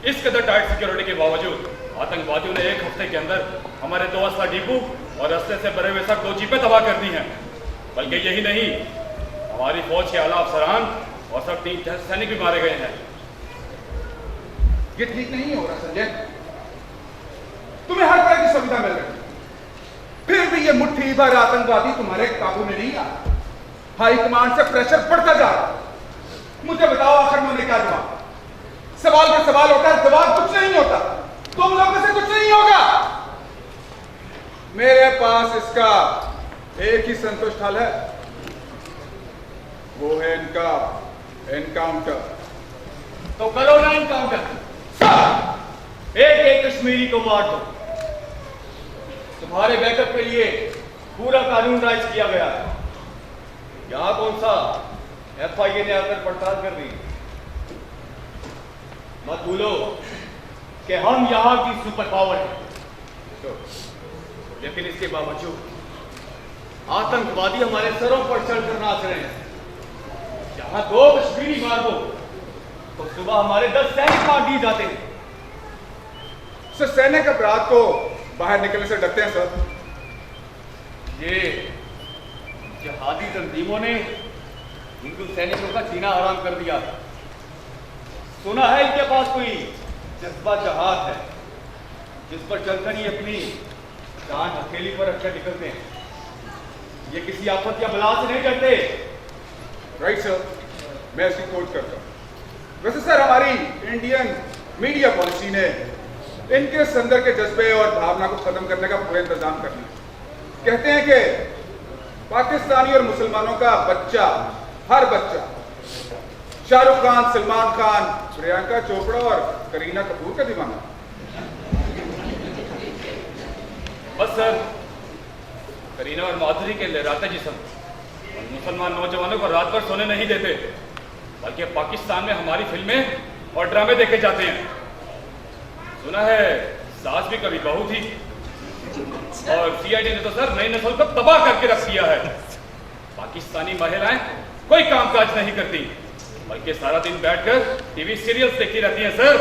इस कदर टाइट सिक्योरिटी के बावजूद आतंकवादियों ने एक हफ्ते के अंदर हमारे 2 असला डिपो और रास्ते से भरे हुए सब 2 जीपें तबाह कर दी हैं। बल्कि यही नहीं, हमारी फौज के आला अफसरान और सब 3 सैनिक भी मारे गए हैं। ये ठीक नहीं हो रहा संजय। तुम्हें हर तरह की सुविधा मिल रही, फिर भी ये मुट्ठी भर आतंकवादी तुम्हारे काबू में नहीं आ। हाई कमांड से प्रेशर बढ़ता जा रहा। मुझे बताओ, आखिर में उन्हें क्या जवाब? सवाल पर सवाल होता है, जवाब कुछ नहीं होता। तुम लोगों से कुछ नहीं होगा। मेरे पास इसका एक ही संतुष्ट हल है, वो है इनका एनकाउंटर। तो करो ना इनकाउंटर। सर, एक कश्मीरी को मार दो। तुम्हारे बैकअप के लिए पूरा कानून राइज किया गया है। यहां कौन सा FIA ने आकर पड़ताल कर दी। मत भूलो कि हम यहां की सुपर पावर हैं, लेकिन इसके बावजूद आतंकवादी हमारे सरों पर चढ़कर नाच रहे हैं। जहां 2 कश्मीरी मार दो तो सुबह हमारे 10 सैनिक मार दिए जाते हैं। सर, सैनिक अपराध को बाहर निकलने से डरते हैं सर। ये जहादी तंजीमों ने हिंदू सैनिकों का जीना हराम कर दिया। सुना है इनके पास कोई जज्बा जहाद है जिस पर चलकर ही अपनी जान हथेली पर रखकर निकलते हैं। ये किसी आफत या बला से नहीं डरते। राइट सर, मैं इसकी कोट करता हूं। वैसे सर, हमारी इंडियन मीडिया पॉलिसी ने इनके संदर के जज्बे और भावना को खत्म करने का पूरा इंतजाम कर लिया। कहते हैं कि पाकिस्तानी और मुसलमानों का बच्चा, हर बच्चा शाहरुख खान, सलमान खान, प्रियंका चोपड़ा और करीना कपूर का दीवाना। बस सर, करीना और माधुरी के लहराते जिस्म और मुसलमान नौजवानों को रात भर सोने नहीं देते, बल्कि पाकिस्तान में हमारी फिल्में और ड्रामे देखे जाते हैं। सुना है सास भी कभी बहू थी, और सीआईडी ने तो सर नई नस्ल को तबाह करके रख दिया है। पाकिस्तानी महिलाएं कोई कामकाज नहीं करती, बल्कि सारा दिन बैठकर टीवी सीरियल्स देखती रहती हैं सर।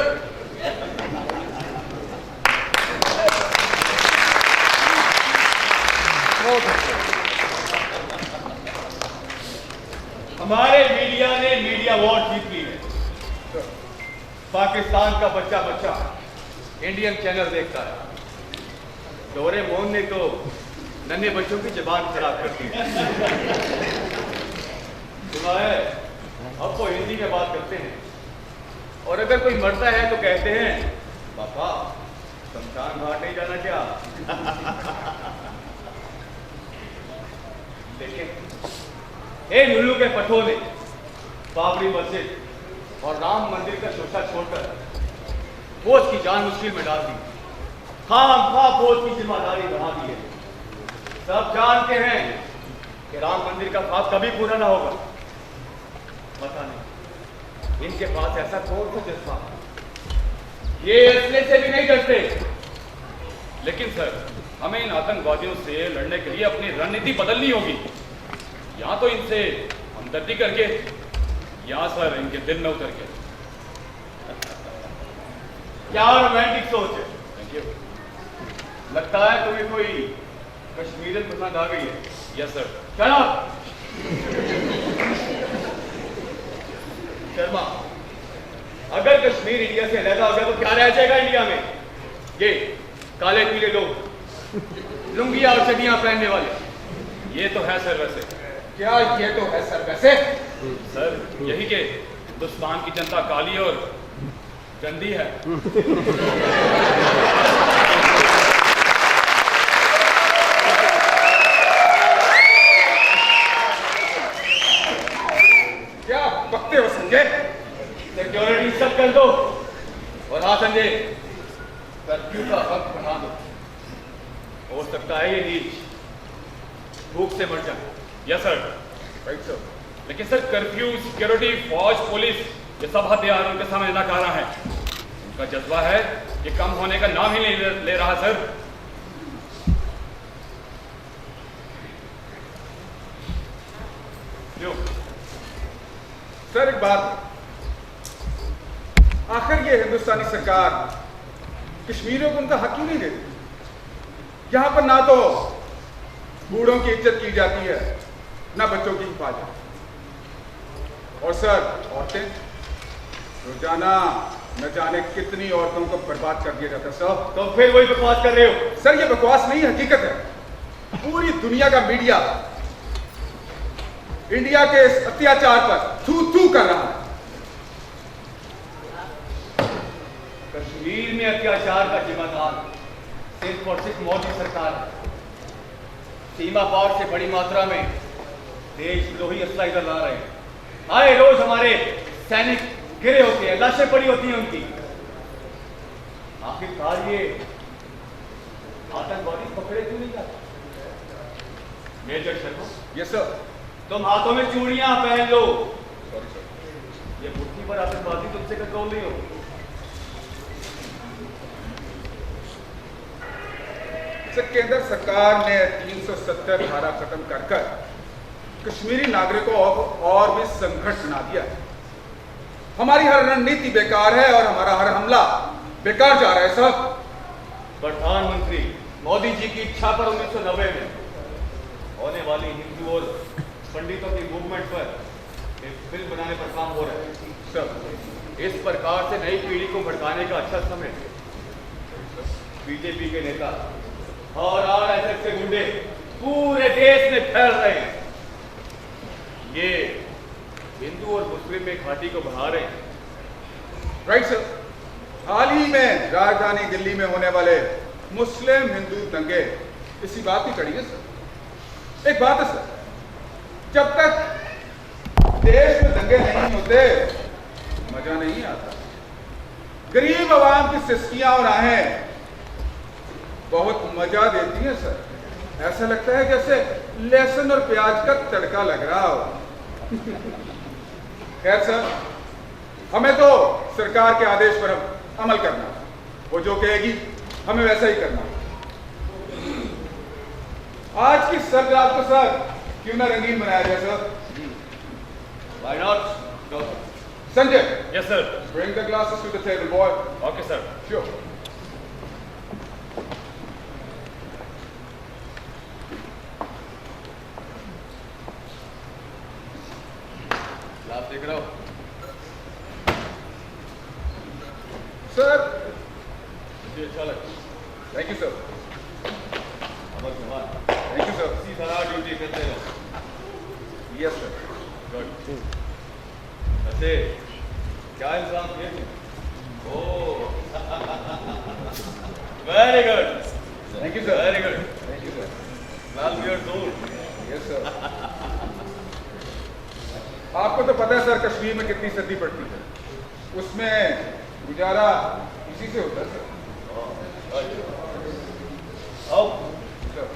हमारे मीडिया ने मीडिया अवार्ड जीत ली है। पाकिस्तान का बच्चा बच्चा इंडियन चैनल देखता है। डोरेमोन ने तो नन्हे बच्चों की जबान खराब कर दी। सुना है अब तो हिंदी में बात करते हैं, और अगर कोई मरता है तो कहते हैं पापा शमशान घाट नहीं जाना क्या? लेकिन ए लुल्लू के पठों ने बाबरी मस्जिद और राम मंदिर का शोषा छोड़कर फौज की जान मुश्किल में डाल दी। खाम फौज की जिम्मेदारी बढ़ा दी है। सब जानते हैं कि राम मंदिर का ख्वाब कभी पूरा ना होगा। पता नहीं इनके पास ऐसा कौन सा जज्बा, ये असले से भी नहीं डरते। लेकिन सर, हमें इन आतंकवादियों से लड़ने के लिए अपनी रणनीति बदलनी होगी। यहाँ तो इनसे हमदर्दी करके, यहाँ सर इनके दिल में उतर के। क्या रोमांटिक सोच है। Thank you. लगता है तुम्हें कोई कश्मीरियत पसंद आ गई है। Yes sir. चलो शर्मा, अगर कश्मीर इंडिया से अलग हो गया तो क्या रह जाएगा इंडिया में? ये काले पीले लोग लुंगियां और चड्डियां पहनने वाले। ये तो है सर वैसे। क्या ये तो है सर वैसे? सर यही कि हिंदुस्तान की जनता काली और गंदी है। क्या बकते हो संजय? सिक्योरिटी सब कर दो, और हाँ संजय, कर्फ्यू का वक्त बढ़ा दो। हो सकता है ये नीच भूख से मर जाए। Yes sir. Right sir. लेकिन सर कर्फ्यू, सिक्योरिटी, फौज, पुलिस, ये सब हथियार उनके सामने नकारा है। उनका जज्बा है कि कम होने का नाम ही नहीं ले रहा सर। क्यों? सर एक बात, आखिर ये हिंदुस्तानी सरकार कश्मीरियों को उनका हक क्यों नहीं देती? यहाँ पर ना तो बूढ़ों की इज्जत की जाती है, ना बच्चों की हिफाजत। और सर औरतें, रोजाना न जाने कितनी औरतों को बर्बाद कर दिया जाता है। सर तो फिर वही बकवास कर रहे हो। सर ये बकवास नहीं, हकीकत है। पूरी दुनिया का मीडिया इंडिया के इस अत्याचार पर थू थू कर रहा है। कश्मीर में अत्याचार का जिम्मेदार सिर्फ और सिर्फ मोदी सरकार है। सीमा पार से बड़ी मात्रा में देशद्रोही असला इधर ला रहे हैं। आए रोज हमारे सैनिक गिरे होते हैं, लाशें पड़ी होती हैं उनकी। आखिरकार ये आतंकवादी पकड़े क्यों नहीं जाते? Major Sharma, yes sir. तुम हाथों में चूड़ियां पहन लो। Sorry sir. ये मुट्ठी पर आतंकवादी तुमसे कंट्रोल नहीं हो। केंद्र सरकार ने 370 धारा खत्म कर कश्मीरी नागरिकों को और भी संकट बना दिया है। हमारी हर रणनीति बेकार है और हमारा हर हमला बेकार जा रहा है साहब। प्रधानमंत्री मोदी जी की इच्छा पर 1990 में होने वाली हिंदू और पंडितों की मूवमेंट पर एक फिल्म बनाने पर काम हो रहा है। सब इस प्रकार से नई पीढ़ी को भड़काने का अच्छा समय है। बीजेपी के नेता और आरएसएस के गुंडे पूरे देश में फैल रहे हैं। ये हिंदू और मुस्लिम में घाटी को बढ़ा रहे हैं। Right sir. हाल ही में राजधानी दिल्ली में होने वाले मुस्लिम हिंदू दंगे इसी बात की कड़ी है सर। एक बात है सर, जब तक देश में दंगे नहीं होते, मजा नहीं आता। गरीब आवाम की सिस्कियां और आहें बहुत मजा देती हैं सर। ऐसा लगता है जैसे लहसुन और प्याज का तड़का लग रहा हो। खैर सर, हमें तो सरकार के आदेश पर अमल करना, वो जो कहेगी हमें वैसा ही करना। आज की सर रात को सर क्यों ना रंगीन बनाया जाए sir? Why not? Go. Sanjay, Yes, sir. bring the glasses to the table, boy. Okay, sir. Sure. Glass take it out. Sir, जी अच्छा लगा। thank you sir. Amar Kumar, Thank you sir. इसी तरह ड्यूटी करते रहो। Yes sir. गुड। वैसे क्या इंतजाम किए थे? Oh, very good. Thank you sir. Very good. Thank you sir. Well we are told. Yes sir. आपको तो पता है सर कश्मीर में कितनी सर्दी पड़ती है, उसमें गुजारा इसी से होता है सर। आओ। Sir,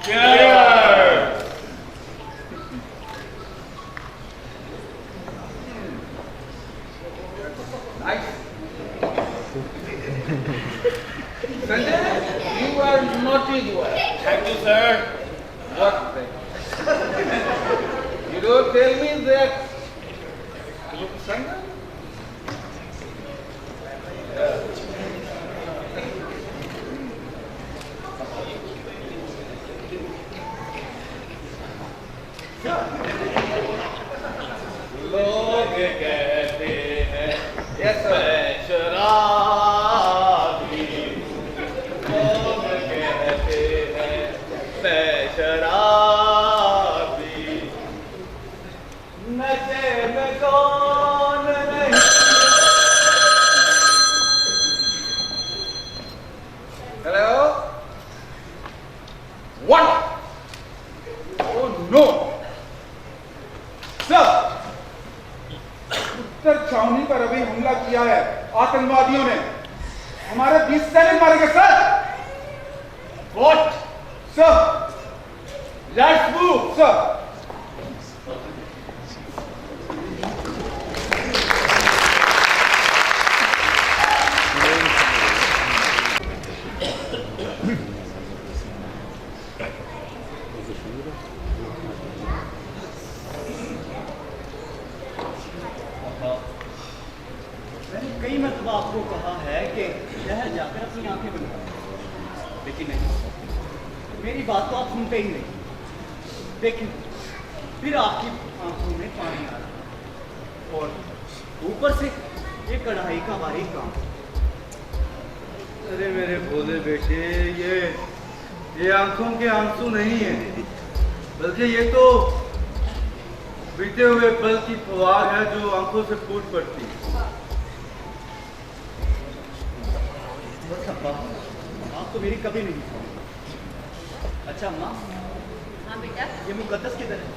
Cheers! nice. Sanjay, you are naughty boy. Thank you, sir. What thing? You don't tell me that. Look, Sanjay. लोग कहते हैं Yes sir. मैं शराबी हूँ। लोग कहते हैं मैं शराबी। नशे में कौन नहीं। Hello? What? Oh no! Sir! उत्तर छावनी पर अभी हमला किया है आतंकवादियों ने। हमारे 20 सैनिक मारे गए sir. What? Sir, Let's move. Sir. मैंने कई मरतबा आपको कहा है कि शहर जाकर अपनी आंखें बंद करो, लेकिन नहीं, मेरी बात तो आप सुनते ही नहीं। लेकिन फिर आपकी आंखों में पानी आ रहा और ऊपर से ये कढ़ाई का बारीक काम। अरे मेरे भोले बेटे, ये आंखों के आंसू नहीं है, बल्कि ये तो बीते हुए पल की फवार है जो आंखों से फूट पड़ती है। बस अब्बा, आप तो मेरी कभी नहीं सुनी। अच्छा अम्मा, हाँ बेटा। ये मुकद्दस किधर है?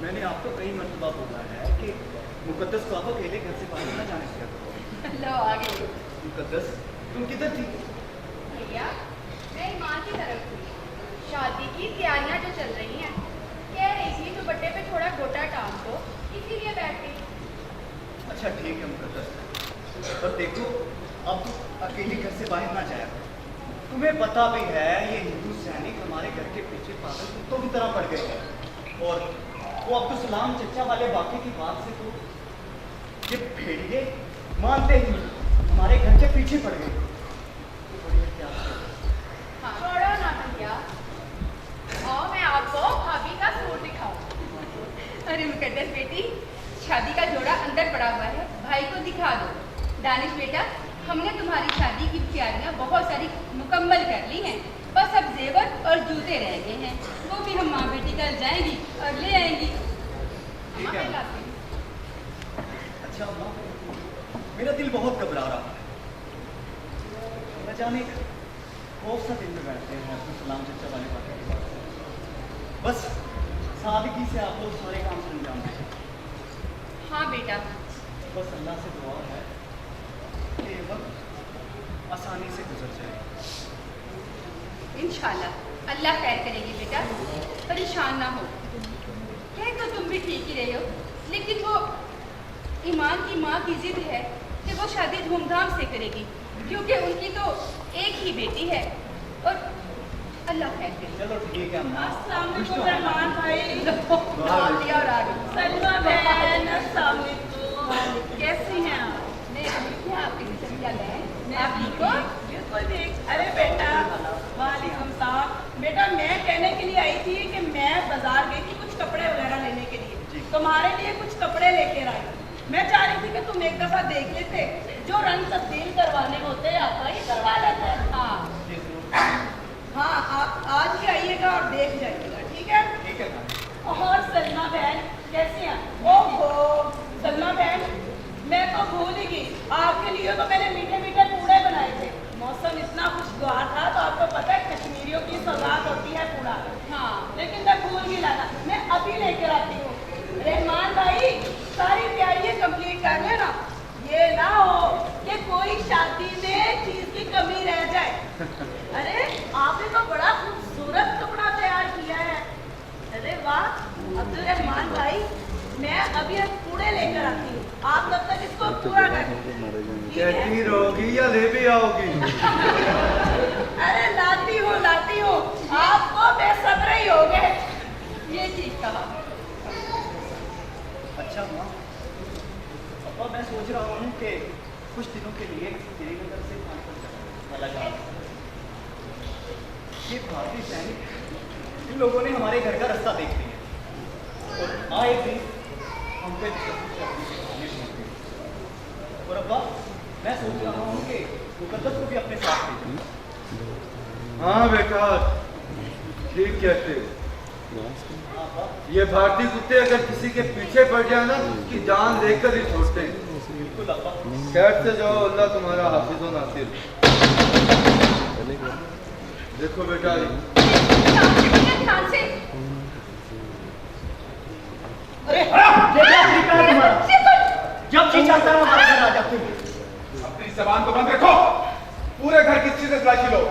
मैंने आपको कई मरतबा बोला है कि मुकद्दस को आप अकेले घर से बाहर न जाने दिया करो। लो आ गई। मुकद्दस, तुम किधर थी? भैया मैं माँ की तरफ थी। शादी की तैयारियां जो चल रही हैं, कह रही थी दुपट्टे पे थोड़ा गोटा टांग दो, इसीलिए बैठ गई। अच्छा ठीक है मुकद्दस, पर देखो अब तुम अकेली घर से बाहर ना जाया करो। तुम्हें पता भी है ये हिंदू सैनिक हमारे घर के पीछे पागल कुत्तों की तरह पड़ गए हैं, और वो अब्दुल सलाम चचा वाले वाक़े की बात से तो ये भेड़िए मानते ही नहीं, हमारे घर के पीछे पड़ गए। तो बड़ी एहतियात से। हाँ छोड़ो ना भैया, आओ मैं आपको भाभी का सूट दिखाऊं। अरे मुकद्दस बेटी, शादी का जोड़ा अंदर पड़ा हुआ है, भाई को दिखा दो। दानिश बेटा, हमने तुम्हारी शादी की तैयारियां बहुत सारी मुकम्मल कर ली हैं, बस अब जेवर और जूते रह गए हैं, वो भी हम माँ बेटी कल जाएंगी और ले आएंगी। ठीक है। मैं लाती हूँ। अच्छा अम्मा, मेरा दिल बहुत घबरा रहा है, न जाने खौफ सा दिल में बैठते हैं अपने सलाम चर्चा वाले बातें के बाद। बस सादगी से आप लोग सारे काम से अंजाम दें। हाँ बेटा। बस अल्लाह से दुआ है कि ये वक्त आसानी से गुजर जाए। इंशाल्लाह अल्लाह खैर करेगी बेटा, परेशान ना हो। कह तो तुम भी ठीक ही रहे हो, लेकिन वो ईमान की माँ की जिद है कि वो शादी धूमधाम से करेगी, क्योंकि उनकी तो एक ही बेटी है। और अल्लाह खैर करे। चलो ठीक है अम्मा। अस्सलाम वालेकुम रहमान भाई। और आ गई। सलमा बहन, अस्सलाम वालेकुम। कैसी हैं आप? आपकी क्या बहन, आप ठीक हो? बिल्कुल ठीक। अरे बेटा, वालेकुम सलाम। बेटा मैं कहने के लिए आई थी कि मैं बाजार गई थी कुछ कपड़े वगैरह लेने के लिए, तुम्हारे लिए कुछ कपड़े लेकर आई। मैं चाह रही थी कि तुम एक दफा देख लेते, जो रंग तब्दील करवाने होते हैं आपका ही करवा लेते हैं। हाँ आप आज ही आइएगा और देख जाइएगा, ठीक है? ठीक है। और सलमा बहन कैसी हैं? ओहो सलमा बहन, मैं तो भूल ही गई, आपके लिए तो मैंने मीठे मीठे पूड़े बनाए थे। मौसम इतना खुशगवार था, तो आपको पता है कश्मीरियों की सौगात होती है पूड़ा। हाँ लेकिन मैं भूल ही लाना, मैं अभी लेकर आती हूँ। रहमान भाई सारी तैयारियां कंप्लीट कर लेना, ये ना हो कि कोई शादी में चीज की कमी रह जाए। अरे आपने तो बड़ा खूबसूरत कपड़ा तैयार किया है। अरे वाह अब्दुल रहमान भाई, मैं अभी पूरे लेकर आती हूँ, आप तब तक इसको पूरा कर दीजिए। कहती रहोगी या ले भी आओगी? अरे लाती हूँ, आपको बेसब्र ही हो गए। ये ठीक कहा। अच्छा माँ, पापा मैं सोच रहा हूँ कि कुछ दिनों के लिए श्रीनगर से कानपुर वाला काम। ये भारतीय सैनिक इन लोगों ने हमारे घर का रास्ता देख लिया और आए दिन हम पे और अब्बा मैं सोच रहा हूँ कि मुकद्दस को भी अपने साथ ले जाऊँ। हाँ बेटा ठीक कहते हो। ये भारतीय कुत्ते अगर किसी के पीछे पड़ जाए ना, उसकी जान लेकर ही छोड़ते हैं। बिल्कुल अब्बा। खैर से जाओ, अल्लाह तुम्हारा हाफिज व नासिर। देखो बेटा ध्यान से। अरे ये क्या तरीका है तुम्हारा? जब जी चाहता है हमारे घर आ जाते हो। अपनी जबान को बंद रखो। पूरे घर की चीजें तलाशी लो।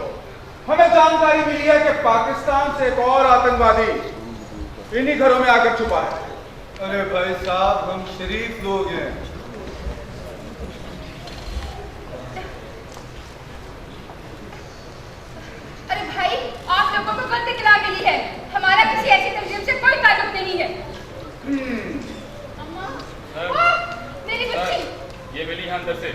हमें जानकारी मिली है कि पाकिस्तान से एक और आतंकवादी इन्हीं घरों में आकर छुपा है। अरे भाई साहब हम शरीफ लोग हैं। अरे भाई आप लोगों को गलत इत्तला मिली है, हमारा किसी ऐसी तंजीम से कोई ताल्लुक नहीं है। अम्मा, मेरी बच्ची। ये मिली है अंदर से।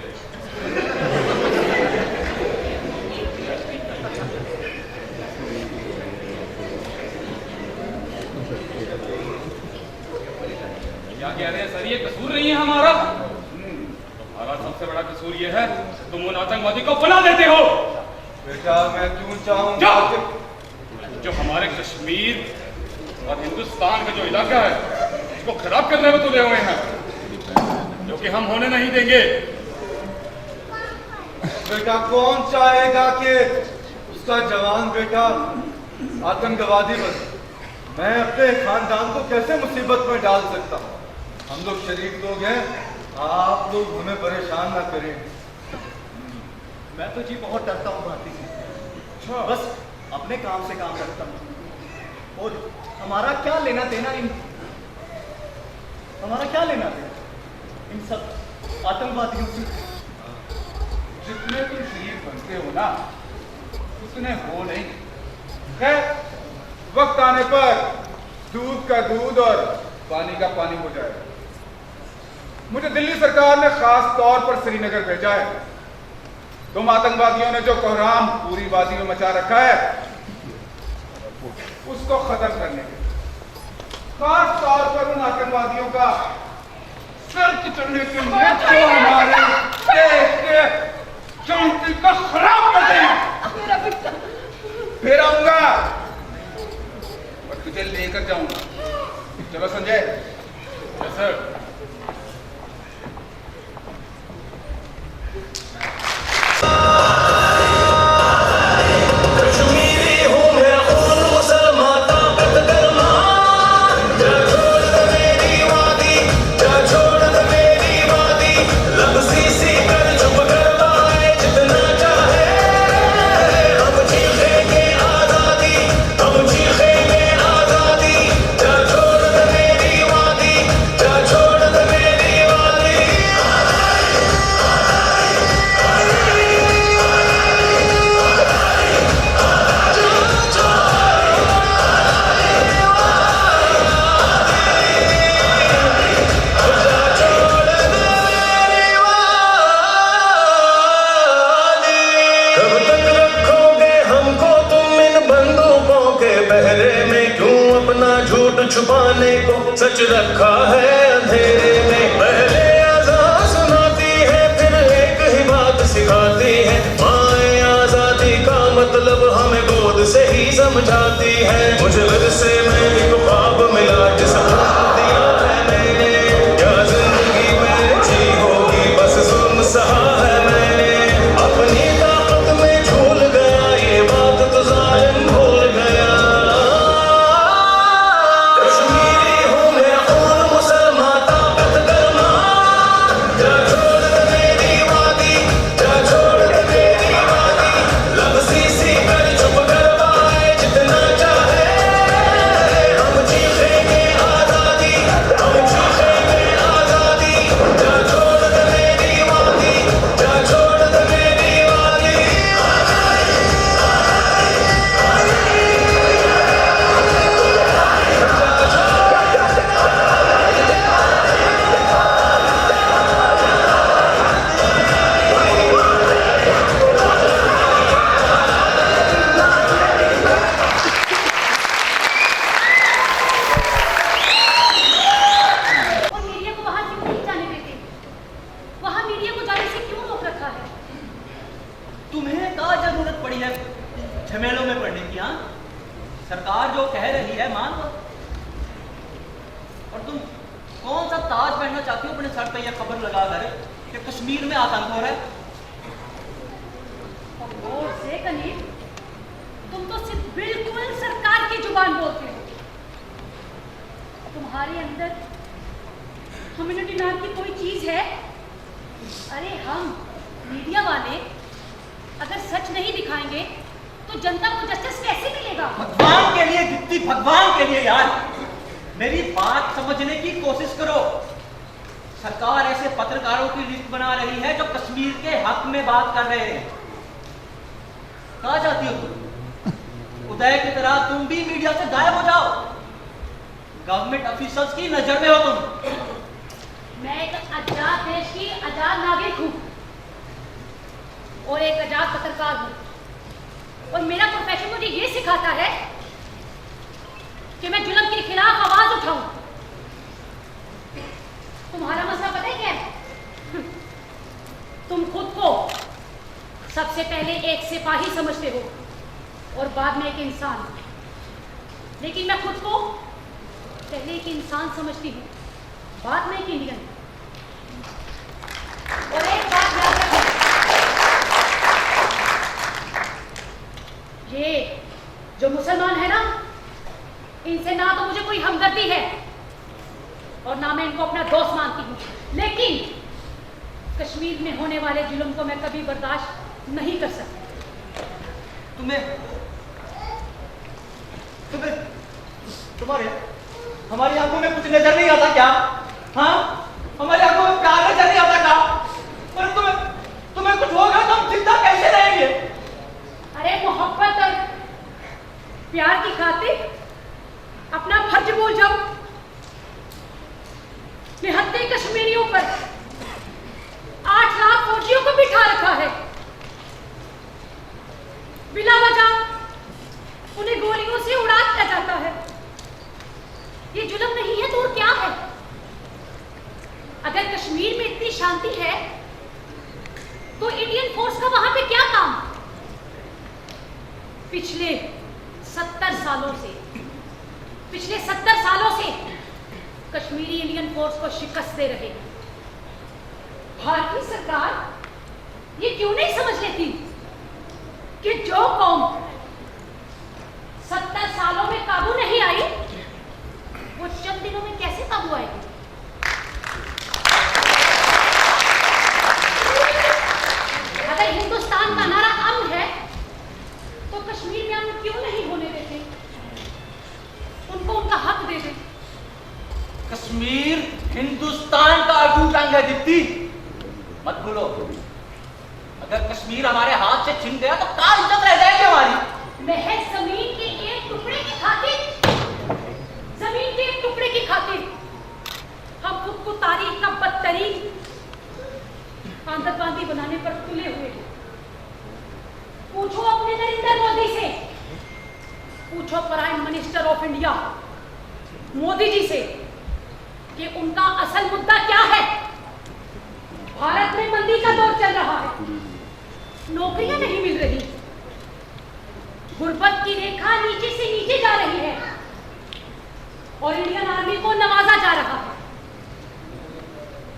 क्या कह रहे हैं सर, ये कसूर नहीं है हमारा? तुम्हारा सबसे बड़ा कसूर ये है तुम उन आतंकवादी को पनाह देते हो। बेटा मैं क्यों चाहूंगा जो हमारे कश्मीर और हिंदुस्तान का जो इलाका है उसको खराब करने में तुले हुए हैं, जो कि हम होने नहीं देंगे। बेटा कौन चाहेगा कि उसका जवान बेटा आतंकवादी बने? मैं अपने खानदान को कैसे मुसीबत में डाल सकता हूँ? हम लोग शरीफ लोग हैं, आप लोग हमें परेशान ना करें। मैं तो जी बहुत डरता हूँ भारती से। बस अपने काम से काम रखता हूँ और हमारा क्या लेना देना इन सब आतंकवादियों से। जितने तुम शरीफ बनते हो ना उतने हो नहीं। खैर वक्त आने पर दूध का दूध और पानी का पानी हो जाएगा। मुझे दिल्ली सरकार ने खास तौर पर श्रीनगर भेजा है। तुम आतंकवादियों ने जो कोहराम पूरी वादी में मचा रखा है उसको खत्म करने के खास तौर पर उन आतंकवादियों का सर चढ़ने के लिए जो हमारे देश के शांति को खराब कर दें। फिर आऊंगा और तुझे लेकर जाऊंगा। चलो संजय। सर पहरे में क्यों अपना झूठ छुपाने को सच रखा है अंधेरे में। पहले आजाद सुनाती है फिर एक ही बात सिखाती है, माए आजादी का मतलब हमें गोद से ही समझाती है। मुझे विरसे में एक ख्वाब मिला जिसे दिया है मैंने, क्या जिंदगी में जी होगी बस जुल्म सहा है मैंने। अपनी ताकत में झूल गया ये बात तो जालिम भूल गया। कश्मीरी हूँ मैं खून मुसलमान ताकत करना, जा छोड़ दे मेरी वादी, जा छोड़ दे मेरी वादी। लब सी कर चुप करवाए जितना चाहे, हम चीखेंगे आजादी, हम चीखेंगे आजादी। जा छोड़ दे मेरी वादी, जा छोड़ दे मेरी वादी। और मीडिया को वहां क्यों नहीं जाने देते? वहां मीडिया को जाने से क्यों रोक रखा है? तुम्हें क्या जरूरत पड़ी है झमेलों में पड़ने की? हाँ, सरकार जो कह रही है मान लो। और तुम कौन सा ताज पहनना चाहती हो अपने सर पे यह खबर लगाकर कि कश्मीर में आतंक हो रहा है? और से कनीर, तुम तो सिर्फ बिल्कुल सरकार की जुबान बोलते हो। तुम्हारे अंदर कम्युनिटी नाम की कोई चीज है? अरे हम मीडिया वाले अगर सच नहीं दिखाएंगे तो जनता को जस्टिस कैसे मिलेगा? भगवान के लिए दीप्ति, भगवान के लिए यार मेरी बात समझने की कोशिश करो। सरकार ऐसे पत्रकारों की लिस्ट बना रही है जो कश्मीर के हक में बात कर रहे हैं। कहाँ जाती हो तुम? उदय की तरह तुम भी मीडिया से गायब हो जाओ। गवर्नमेंट ऑफिसर्स की नजर में हो तुम। मैं एक आजाद देश की आजाद नागरिक हूँ और एक आजाद पत्रकार हूँ, और मेरा प्रोफेशन मुझे ये सिखाता है कि मैं जुल्म के खिलाफ आवाज उठाऊं। तुम्हारा मसला पता है क्या है? तुम खुद को सबसे पहले एक सिपाही समझते हो और बाद में एक इंसान, लेकिन मैं खुद को पहले एक इंसान समझती हूँ, बाद में एक इंडियन। और एक बात याद रखो, ये जो मुसलमान है ना, इनसे ना तो मुझे कोई हमदर्दी है और ना मैं इनको अपना दोस्त मानती हूँ, लेकिन कश्मीर में होने वाले जुल्म को मैं कभी बर्दाश्त नहीं कर सकती। तुम्हारे हमारी आंखों में कुछ नजर नहीं आता क्या? हाँ, हमारी आंखों में प्यार नजर नहीं आता क्या? पर तुम्हें कुछ होगा तो हम जिंदा कैसे रहेंगे? अरे मोहब्बत और प्यार की खातिर अपना फर्ज भूल जाओ। निहत्थे कश्मीरियों पर 8 लाख फौजियों को बिठा रखा है, बिला वजह उन्हें गोलियों से उड़ा दिया जाता है। ये जुल्म नहीं है तो और क्या है? अगर कश्मीर में इतनी शांति है तो इंडियन फोर्स का वहां पे क्या काम? पिछले 70 सालों से कश्मीरी इंडियन फोर्स को शिकस्त दे रहे हैं। भारतीय सरकार ये क्यों नहीं समझ लेती कि जो कौम 70 सालों में काबू नहीं आई वो चंद दिनों में कैसे काबू आएगी? अगर हिंदुस्तान का नारा अमन है तो कश्मीर में अमन क्यों नहीं होने देते? उनको उनका हक दे दे। कश्मीर हिंदुस्तान का अटूट अंग है दीप्ति, मत भूलो। अगर कश्मीर हमारे हाथ से छिन गया तो क्या इज्जत रह जाएगी हमारी? महज जमीन के एक टुकड़े की खातिर हम खुद को तारीख का बदतरीन आतंकवादी बनाने पर तुले हुए हैं। पूछो अपने नरेंद्र मोदी से, पूछो पूछो prime minister of India Modi ji से कि उनका असल मुद्दा क्या है। भारत में मंदी का दौर चल रहा है, नौकरियां नहीं मिल रही, गुर्बत की रेखा नीचे से नीचे जा रही है और इंडियन आर्मी को नवाजा जा रहा है।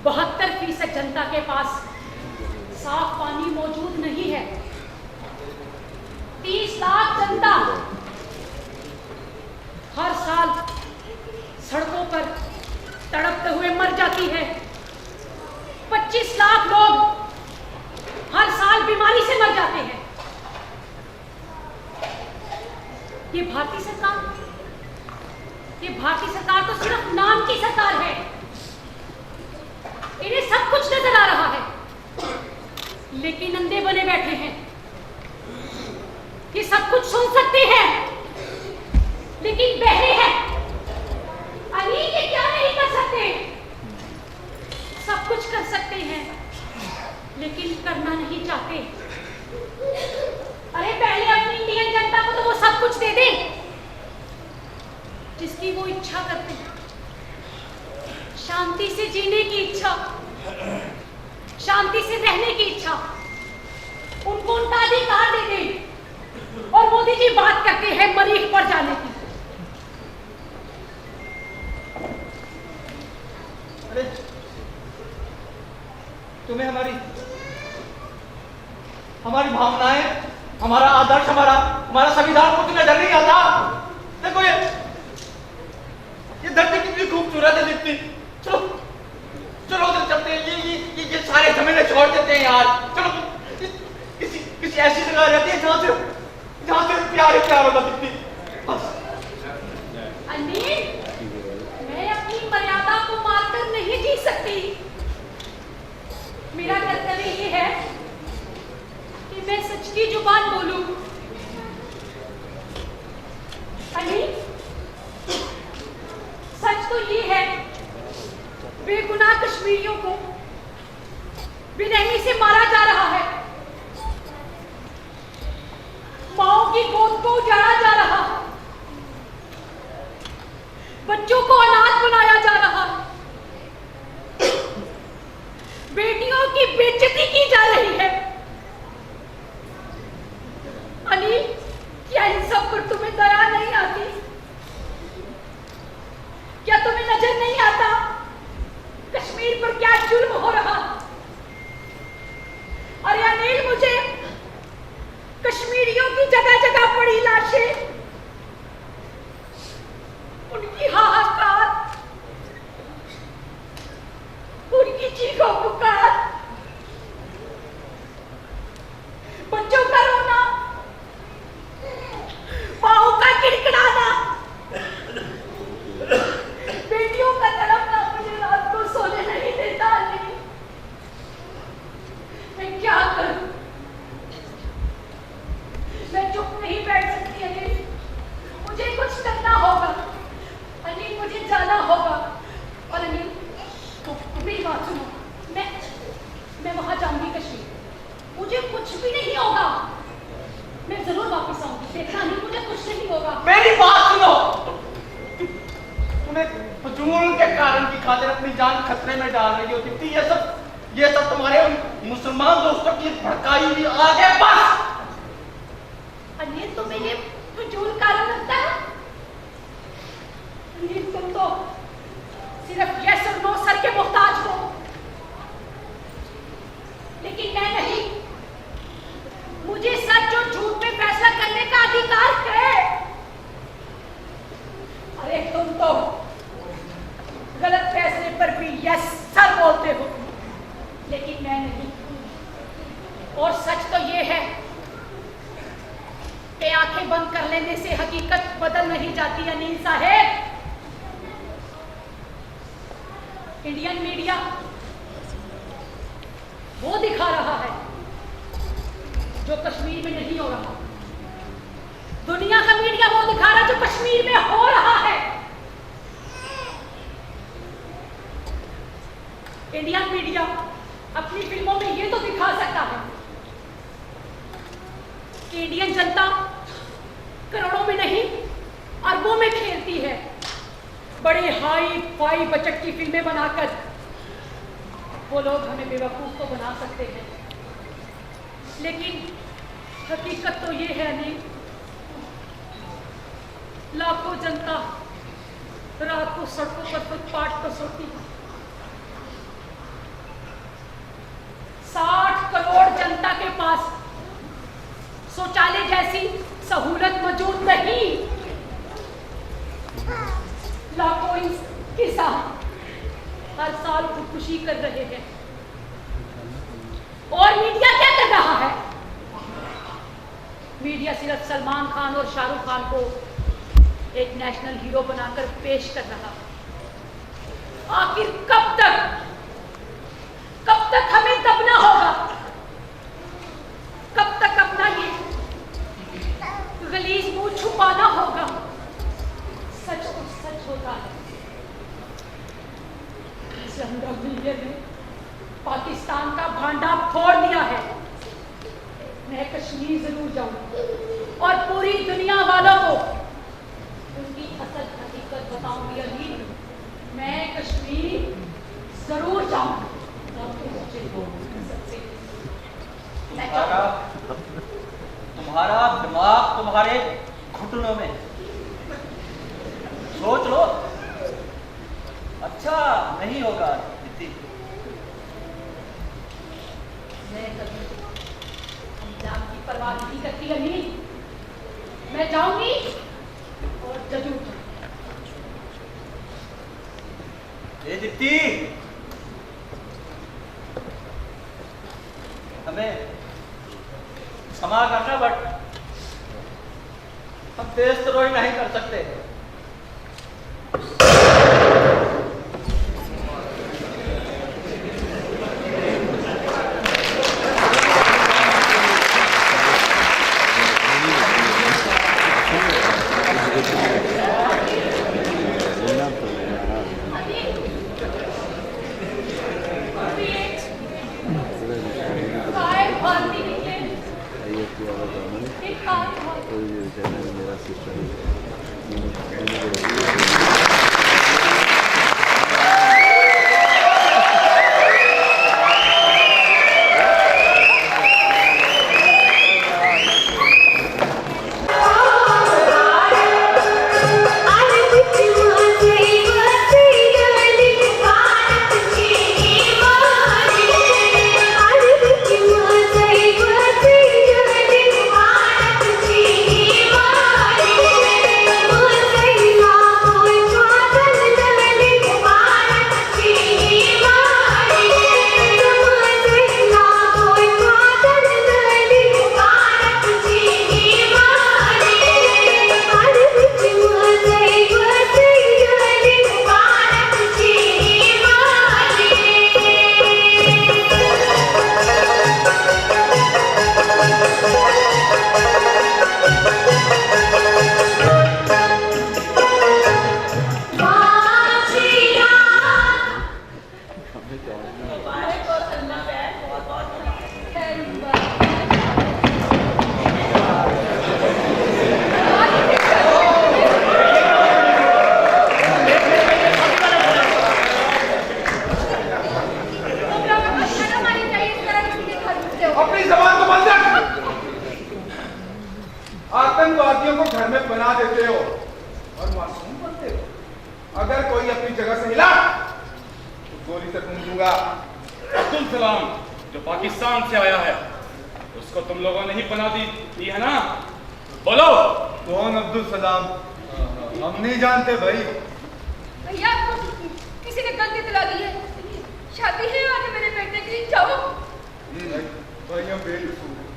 72% जनता के पास साफ पानी मौजूद नहीं है। 30 लाख जनता हर साल सड़कों पर तड़पते हुए मर जाती है। 25 लाख लोग हर साल बीमारी से मर जाते हैं। ये भारतीय सरकार तो सिर्फ नाम की सरकार है। इन्हें सब कुछ नजर आ रहा है, लेकिन अंधे बने बैठे हैं। ये सब कुछ सुन सकते हैं, लेकिन बहरे हैं। अली ये क्या नहीं कर सकते? सब कुछ कर सकते हैं, लेकिन करना नहीं चाहते। अरे पहले अपनी इंडियन जनता को तो वो सब कुछ दे दे जिसकी वो इच्छा करते हैं। शांति से जीने की इच्छा, शांति से रहने की इच्छा, उनको उनका अधिकार दे दे। और मोदी जी बात करते हैं मरीख पर जाने की। अरे तुम्हें हमारी भावनाएं, हमारा आदर्श, हमारा संविधान कुछ नजर नहीं आता। देखो ये धरती कितनी खूबसूरत है दिखती। चलो चलो उधर चलते हैं। ये सारे झमेले छोड़ देते हैं यार। चलो किसी ऐसी जगह रहती है जहाँ से प्यार ही प्यार होगा दिखती। अनिल, मैं अपनी मर्यादा को मारकर नहीं जी सकती। मेरा कर्तव्य ये है कि मैं सच की जुबान बोलूं। अनिल, सच तो ये है, बेगुनाह कश्मीरियों को बेरहमी से मारा जा रहा है। माओ की गोद को उजाड़ा जा रहा, बच्चों को अनाथ बनाया जा रहा, बेटियों की बेइज्जती की जा रही है। अनिल, क्या इन सब पर तुम्हें दया नहीं आती? क्या तुम्हें नजर नहीं आता कश्मीर पर क्या जुल्म हो रहा? अरे अनिल, मुझे कश्मीरियों की जगह जगह पड़ी लाशें, उनकी हाहाकार, उनकी चीखों पुकार, बच्चों का रोना, माओ का किड़किड़ाना, बेटियों का तड़पना मुझे रात को सोने नहीं देता। नहीं, मैं क्या करूं? मैं चुप नहीं बैठ सकती अनिल, मुझे कुछ करना होगा। अनिल, मुझे जाना होगा। और अनिल, मेरी बात सुनो, मैं वहां जाऊंगी कश्मीर, मुझे कुछ भी नहीं होगा। मैं जरूर वापस आऊंगी, देखना नहीं, मुझे कुछ नहीं होगा। मेरी बात सुनो, तुम्हें फजूल के कारण की खातिर अपनी जान खतरे में डाल रही हो दीप्ति। ये सब तुम्हारे मुसलमान दोस्तों की भड़काई हुई आग है। बस अनिल, तुम्हें ये फजूल कारण लगता है? अनिल, तुम तो सिर्फ यस और नो सर के मोहताज हो, लेकिन मैं नहीं। मुझे सच और झूठ में फैसला करने का अधिकार है। अरे तुम तो गलत फैसले पर भी यस सर बोलते हो, लेकिन मैं नहीं। और सच तो ये है कि आंखें बंद कर लेने से हकीकत बदल नहीं जाती अनिल साहब। इंडियन मीडिया वो दिखा रहा है जो कश्मीर में नहीं हो रहा। दुनिया का मीडिया वो दिखा रहा है जो कश्मीर में हो रहा है। इंडियन मीडिया अपनी फिल्मों में ये तो दिखा सकता है कि इंडियन जनता करोड़ों में नहीं बड़ी हाई फाई बजट की फिल्में बनाकर वो लोग हमें बेवकूफ तो बना सकते हैं, लेकिन हकीकत तो ये है नहीं, लाखों जनता रात को सड़कों पर फुटपाथ पर सोती है। 60 करोड़ जनता के पास शौचालय जैसी सहूलत मौजूद नहीं। लाखों किसान हर साल खुदकुशी कर रहे हैं और मीडिया क्या कर रहा है? मीडिया सिर्फ सलमान खान और शाहरुख खान को एक नेशनल हीरो बनाकर पेश कर रहा है। आखिर कब तक हमें दबना होगा? कब तक अपना ये गलीज मुंह छुपाना होगा? सच तो सच होता है। जंगल ने पाकिस्तान का भांडा फोड़ दिया है। मैं कश्मीर जरूर जाऊंगी और पूरी दुनिया वालों को उनकी असल हकीकत बताऊंगी। अली, मैं कश्मीर जरूर जाऊंगी। तुम्हारा दिमाग तुम्हारे घुटनों में, सोच लो। अच्छा नहीं होगा दीदी। मैं कभी अंजाम की परवाह नहीं करती अली। मैं जाऊंगी और जरूर ए दीदी, हमें क्षमा करना, बट हम देशद्रोही नहीं कर सकते। आतंकवादियों को घर में बना देते हो और मासूम बनते हो। अगर कोई अपनी जगह से हिला तो गोली से भून दूंगा। अब्दुल सलाम जो पाकिस्तान से आया है, उसको तुम लोगों ने ही पनाह दी है ना? बोलो कौन अब्दुल सलाम? हम नहीं जानते भाई। भैया किसी ने गलती दिला दी है। शादी है आज मेरे बेटे की, जाओ। भाई हम बेकसूर हैं,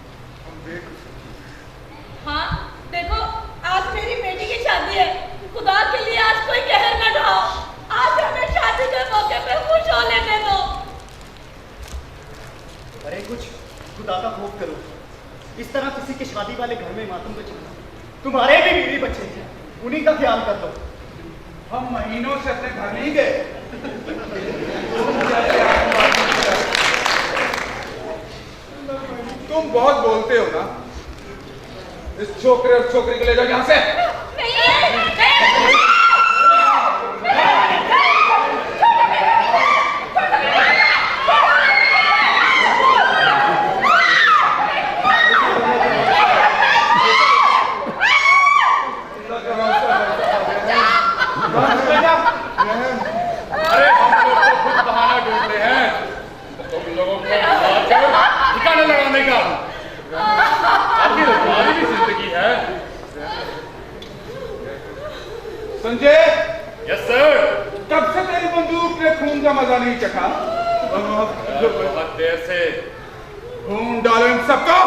हम बेकसूर। हाँ देखो, आज मेरी बेटी की शादी है, खुदा के लिए आज कोई कहर न ढाओ। आज हमें शादी के मौके पे खुश होने दे दो। अरे कुछ खुदा का खौफ करो। इस तरह किसी के शादी वाले घर में मातम को चलना, तुम्हारे भी बीवी बच्चे हैं, उन्हीं का ख्याल कर दो। हम महीनों से अपने घर नहीं गए। तुम बहुत बोलते हो ना। इस छोकरे और छोकरी को ले जाओ यहाँ से। नहीं संजय, यस सर। कब से तेरी बंदूक ने खून का मजा नहीं चखा? बहुत देर से। खून डालो इन सबको।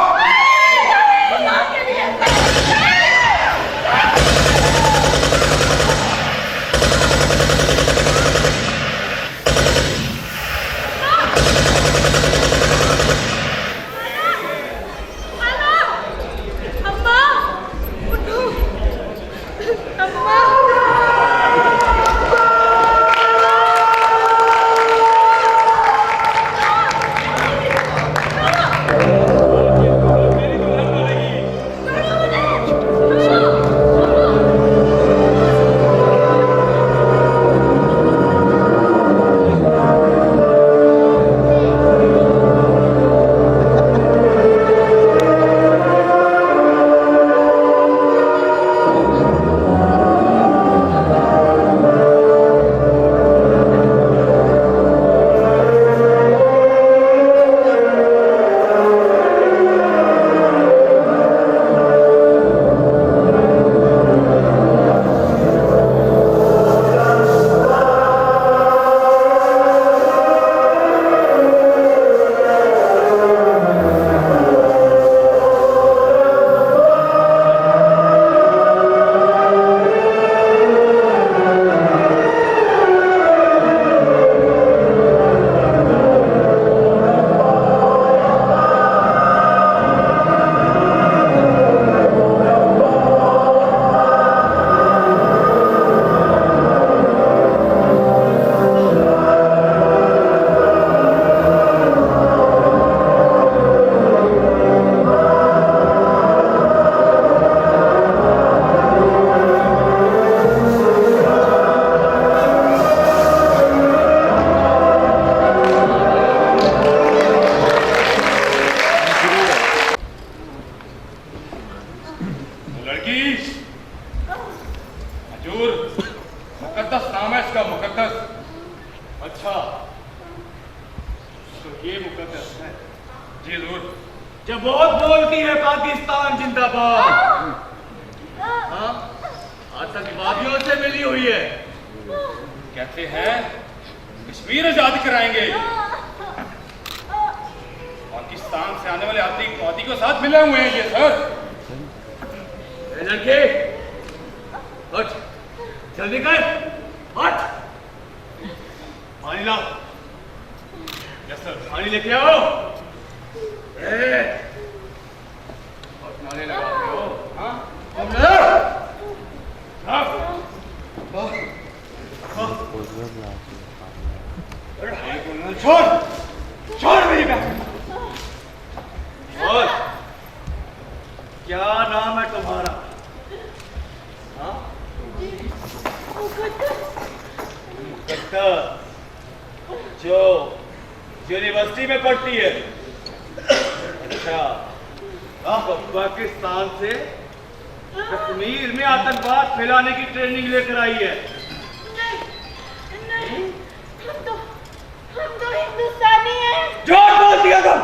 जब बहुत बोलती है पाकिस्तान जिंदाबाद। हाँ, आतंकवादियों से मिली हुई है। कहते हैं कश्मीर आजाद कराएंगे। पाकिस्तान से आने वाले आतंकवादी को साथ मिले हुए हैं ये सर। लड़के हट, जल्दी कर, हट। पानी लाओ। Yes sir. पानी लेके आओ। नारे लगाते हो, हाँ? छोड़, छोड़ मेरी बहन। और क्या नाम है तुम्हारा? हाँ? मुकद्दर, जो यूनिवर्सिटी में पढ़ती है। अच्छा, तो पाकिस्तान से कश्मीर में आतंकवाद फैलाने की ट्रेनिंग लेकर आई है। नहीं, हम तो हिंदुस्तानी हैं। जोर बोल दिया तुम।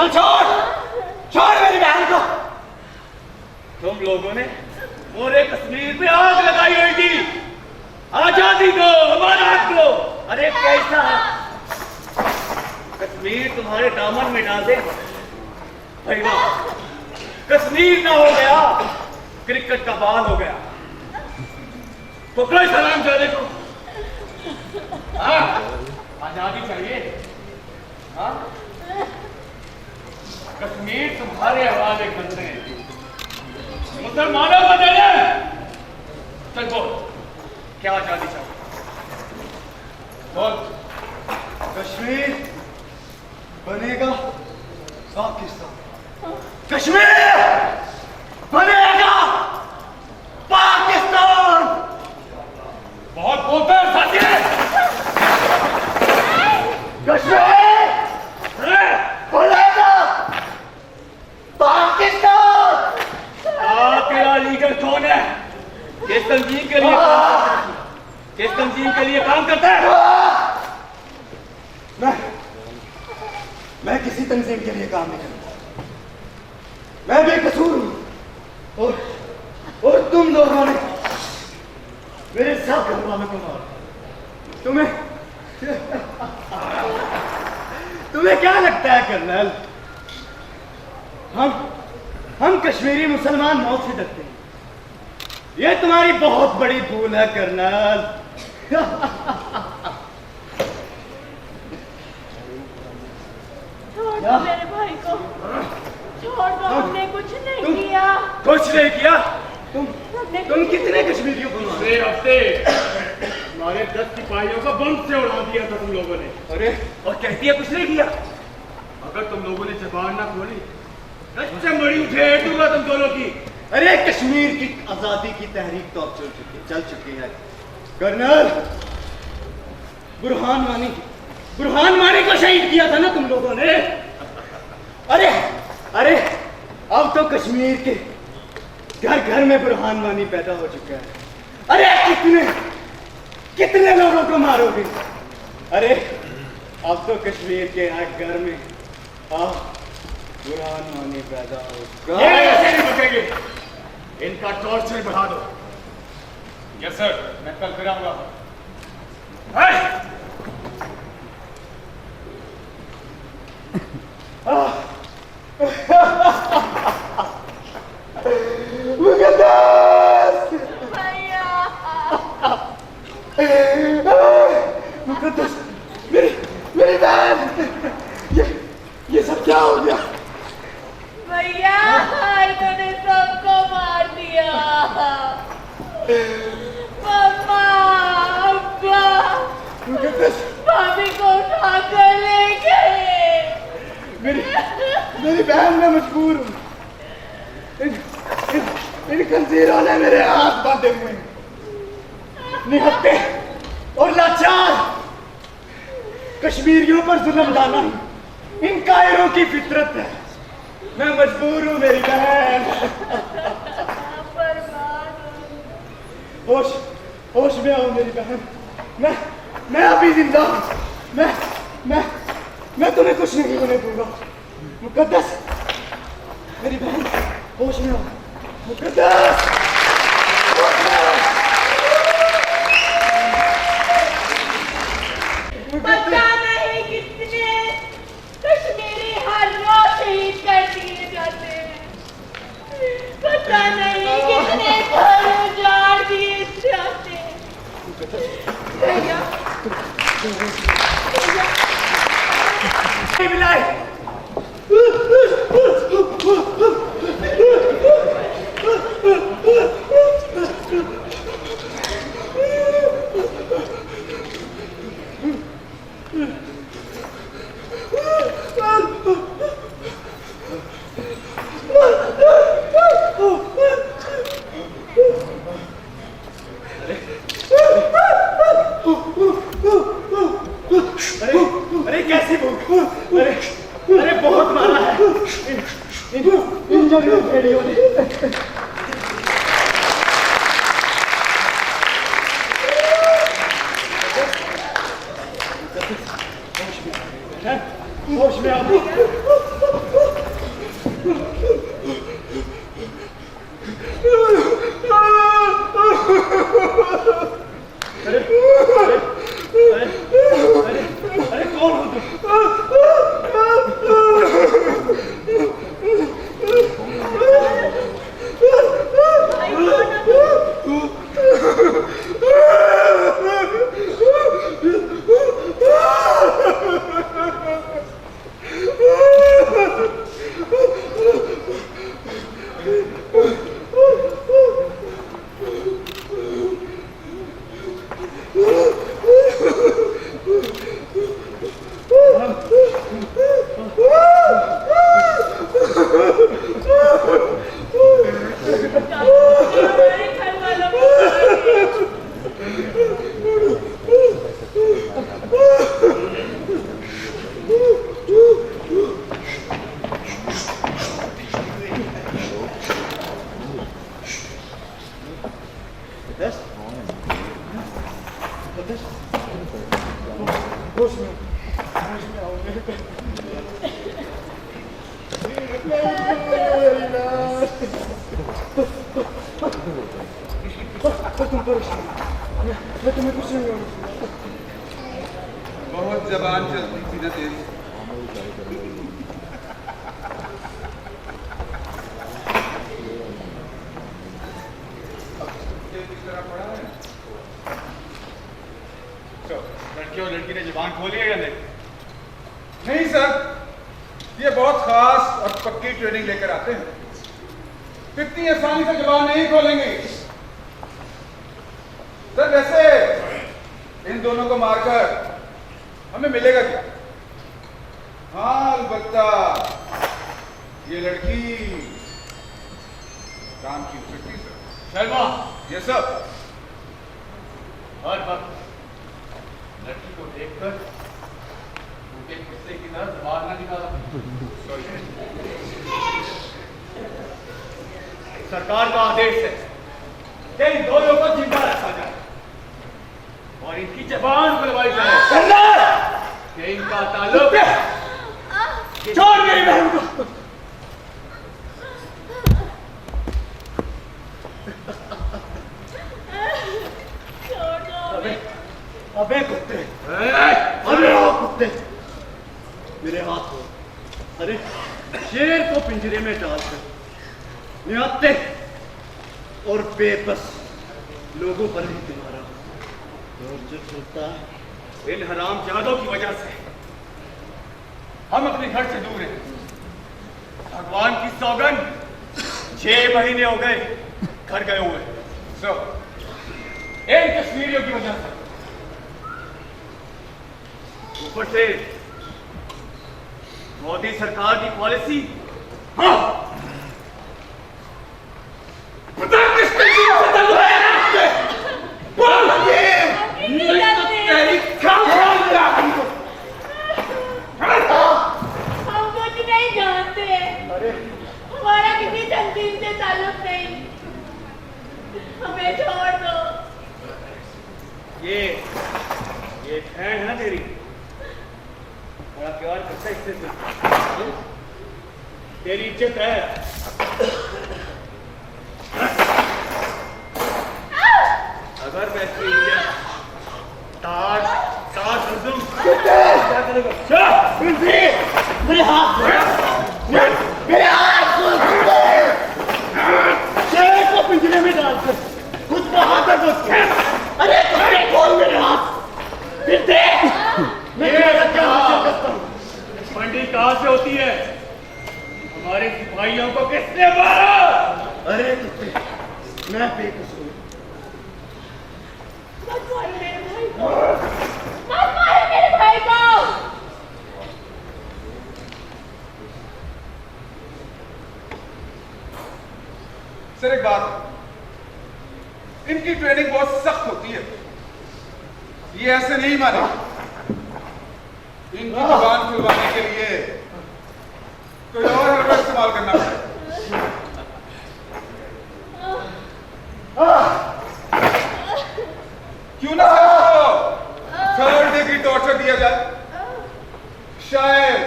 छोड़, छोड़ मेरी बहन को। तुम लोगों ने पूरे कश्मीर पे आग लगाई हुई थी। आजादी को, हमारा हक को। अरे कैसा कश्मीर तुम्हारे दामन में डाल दे भैया, कश्मीर ना हो गया क्रिकेट का बाल हो गया। पकड़ो सलाम जाने को। हाँ, आजादी चाहिए। हाँ, कश्मीर तुम्हारे हवाले करते हैं। मुसलमानों को दे दे। चल बोल, क्या आजादी चाहिए? बोल। कश्मीर बनेगा पाकिस्तान। कश्मीर बनेगा पाकिस्तान। बहुत बोलते हैं साथी। कश्मीर बनेगा पाकिस्तान। तेरा लीडर कौन है? किस तंजीम के लिए किस तंजीम के लिए काम करता है? मैं किसी तंजीम के लिए काम नहीं करता। मैं बेकसूर हूं और तुम लोगों ने मेरे सब घर वालों को मारो। तुम्हें क्या लगता है कर्नल, हम कश्मीरी मुसलमान मौत से डरते हैं? ये तुम्हारी बहुत बड़ी भूल है कर्नल। छोड़ दो मेरे भाई को, छोड़ दो, हमने कुछ नहीं किया। कुछ नहीं किया? तुम कितने कश्मीरियों को मारे? पिछले हफ्ते हमारे 10 सिपाहियों को बम से उड़ा दिया था तुम लोगों ने। अरे, और कहती है कुछ नहीं किया? अगर तुम लोगों ने जबान ना खोली, रस्ते मड़ी उठे दूंगा तुम दोनों की। अरे, कश्मीर की आजादी की तहरीक तो अब चल चुकी है कर्नल। बुरहान वानी को शहीद किया था ना तुम लोगों ने। अरे, अब तो कश्मीर के घर घर में बुरहान वानी पैदा हो चुका है। अरे, कितने लोगों को मारोगे? अरे, अब तो कश्मीर के हर घर में बुरहान वानी पैदा हो। ये ऐसे नहीं बचेंगे, इनका टॉर्चर बढ़ा दो। यस सर, मैं कल फिर आऊंगा। मुकद्दस, मेरी बहन, ये सब क्या हो गया? भैया, इन्होंने सबको मार दिया। मम्मा, अब्बा, भाभी को उठा कर ले गए। मेरी बहन, मैं मजबूर हूँ। इन खंजीरों ने मेरे हाथ बांधे हुए हैं। निहत्ते और लाचार कश्मीरियों पर जुल्म डालना इन कायरों की फितरत है। मैं मजबूर हूँ मेरी बहन। होश में आओ मेरी बहन। मैं अभी जिंदा हूँ। मैं तुम्हें कुछ नहीं होने दूंगा। मुकद्दस, मेरी बहन, होश में आओ। मुकद्दस, पता नहीं कितने कश्मीरी हर रोज शहीद कर दिए जाते हैं। पता नहीं कितने घर उजाड़ दिए जाते हैं। भैया, अरे कैसी भूख? अरे बहुत मारा है इन जंगली भेड़ियों ने। होश में आओ। अरे कौन हो तुम? तुम परेशान तुम्हें कुछ नहीं होगा। बहुत जबान चलती थी ना तेरी। लड़की और लड़की ने जुबान खोली है या नहीं? नहीं सर, ये बहुत खास और पक्की ट्रेनिंग लेकर आते हैं। इतनी आसानी से जुबान नहीं खोलेंगे। सर वैसे इन दोनों को मारकर हमें मिलेगा क्या? हाँ अलबत्ता ये लड़की काम की हो सकती है सर। शर्मा, ये सब हर वक्त लड़की को देखकर उनके गुस्से की तरह जबान ना निकाला। सरकार का आदेश है कि इन दोनों को जिंदा रखा जाए और इनकी जबान खुलवाई जाए कि इनका ताल्लुक छोड़ मेरी बहन को। अबे कुत्ते, अरे ओ कुत्ते, मेरे हाथ हो। अरे शेर को पिंजरे में डालकर निहत्ते और बेबस लोगों पर ही तुम्हारा जो चलता है। इन हराम जादों की वजह से हम अपने घर से दूर हैं। भगवान की सौगंध 6 महीने हो गए घर गए हुए। इन कश्मीरियों की वजह से, ऊपर से मोदी सरकार की पॉलिसी। हाँ, पता किसने की हम कुछ नहीं जानते। हमारा किसी तंजीम से ताल्लुक नहीं, हमें छोड़ दो। ये फैन है ना तेरी, बड़ा प्यार करता है इससे। तेरी इज्जत है। अगर मैं इसकी इज्जत ताज कर दूं क्या करेगा? मेरे हाथ, मेरे हाथ शेर को पिंजरे में डालकर खुद को हाथ घुस गया। अरे तुमने खोल मेरे हाथ, फिर देख मैं क्या हासिल करता हूँ। मंडी कहाँ से होती है? हमारे सिपाहियों को किसने मारा? अरे कुत्ते, मैं बेकसूर। मत मारो मेरे भाई को, मत मारो मेरे भाई को। सर एक बात, इनकी ट्रेनिंग बहुत सख्त होती है। ये ऐसे नहीं माने। इनकी जुबान खुलवाने के लिए कोई और हरकत इस्तेमाल करना पड़ेगा। क्यों ना थर्ड डिग्री टॉर्चर दिया जाए? शायद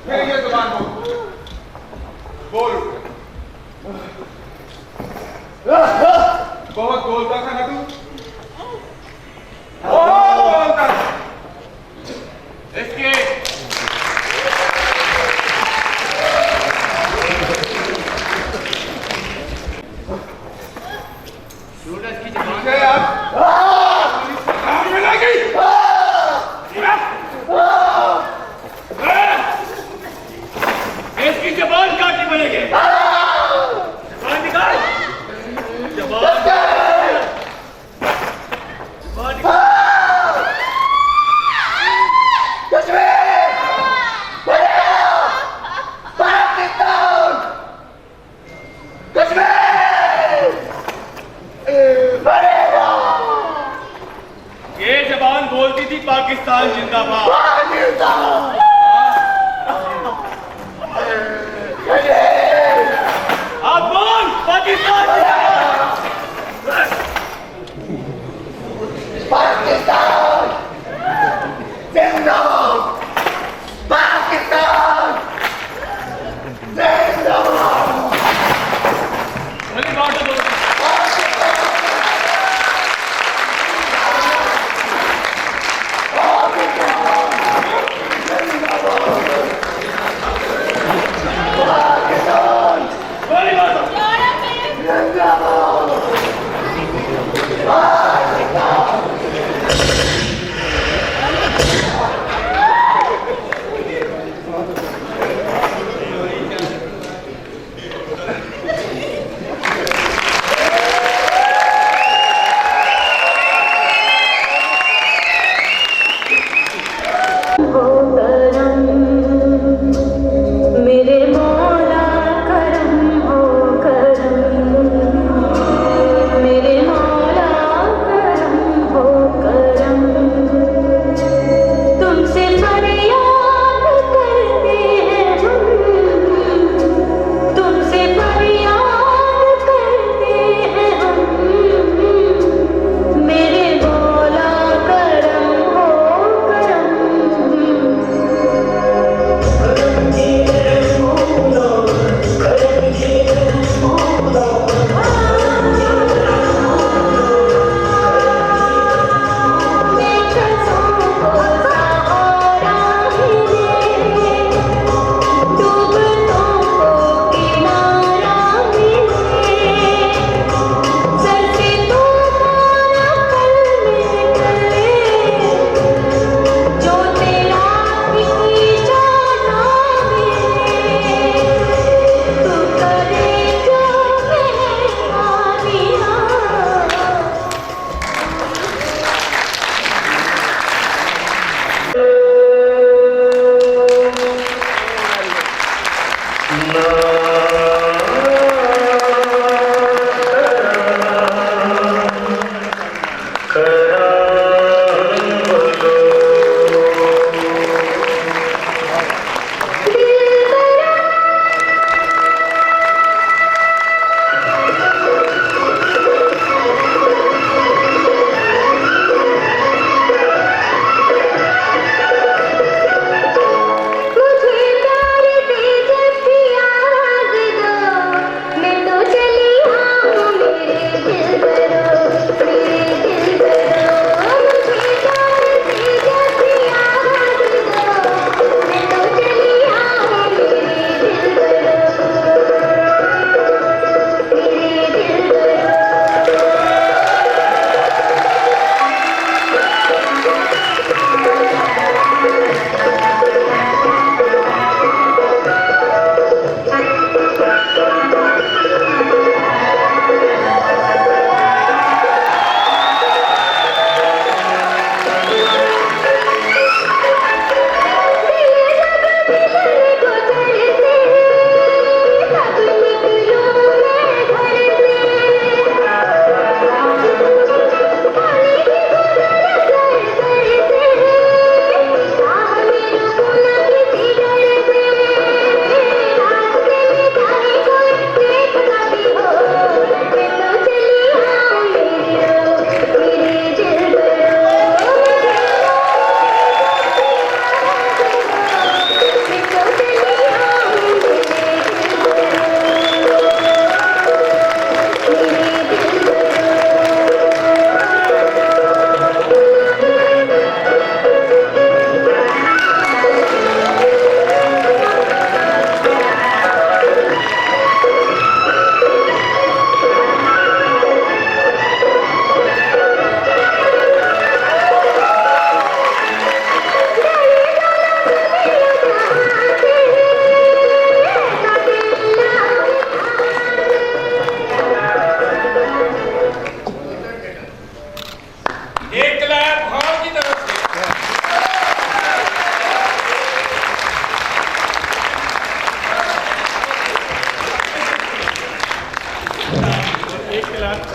फिर ये जुबान बोल बहुत बोलता था ना तू, बहुत बोलता था। इसके की जबान है आप मिलेगी। इसकी जबान काटनी पड़ेगी। जबान निकाल, जबान निकाल। ये जबान बोलती थी पाकिस्तान जिंदाबाद। अब बोल पाकिस्तान जिंदाबाद। पाकिस्तान जिंदाबाद, पाकिस्तान जिंदाबाद। गोली मार दो।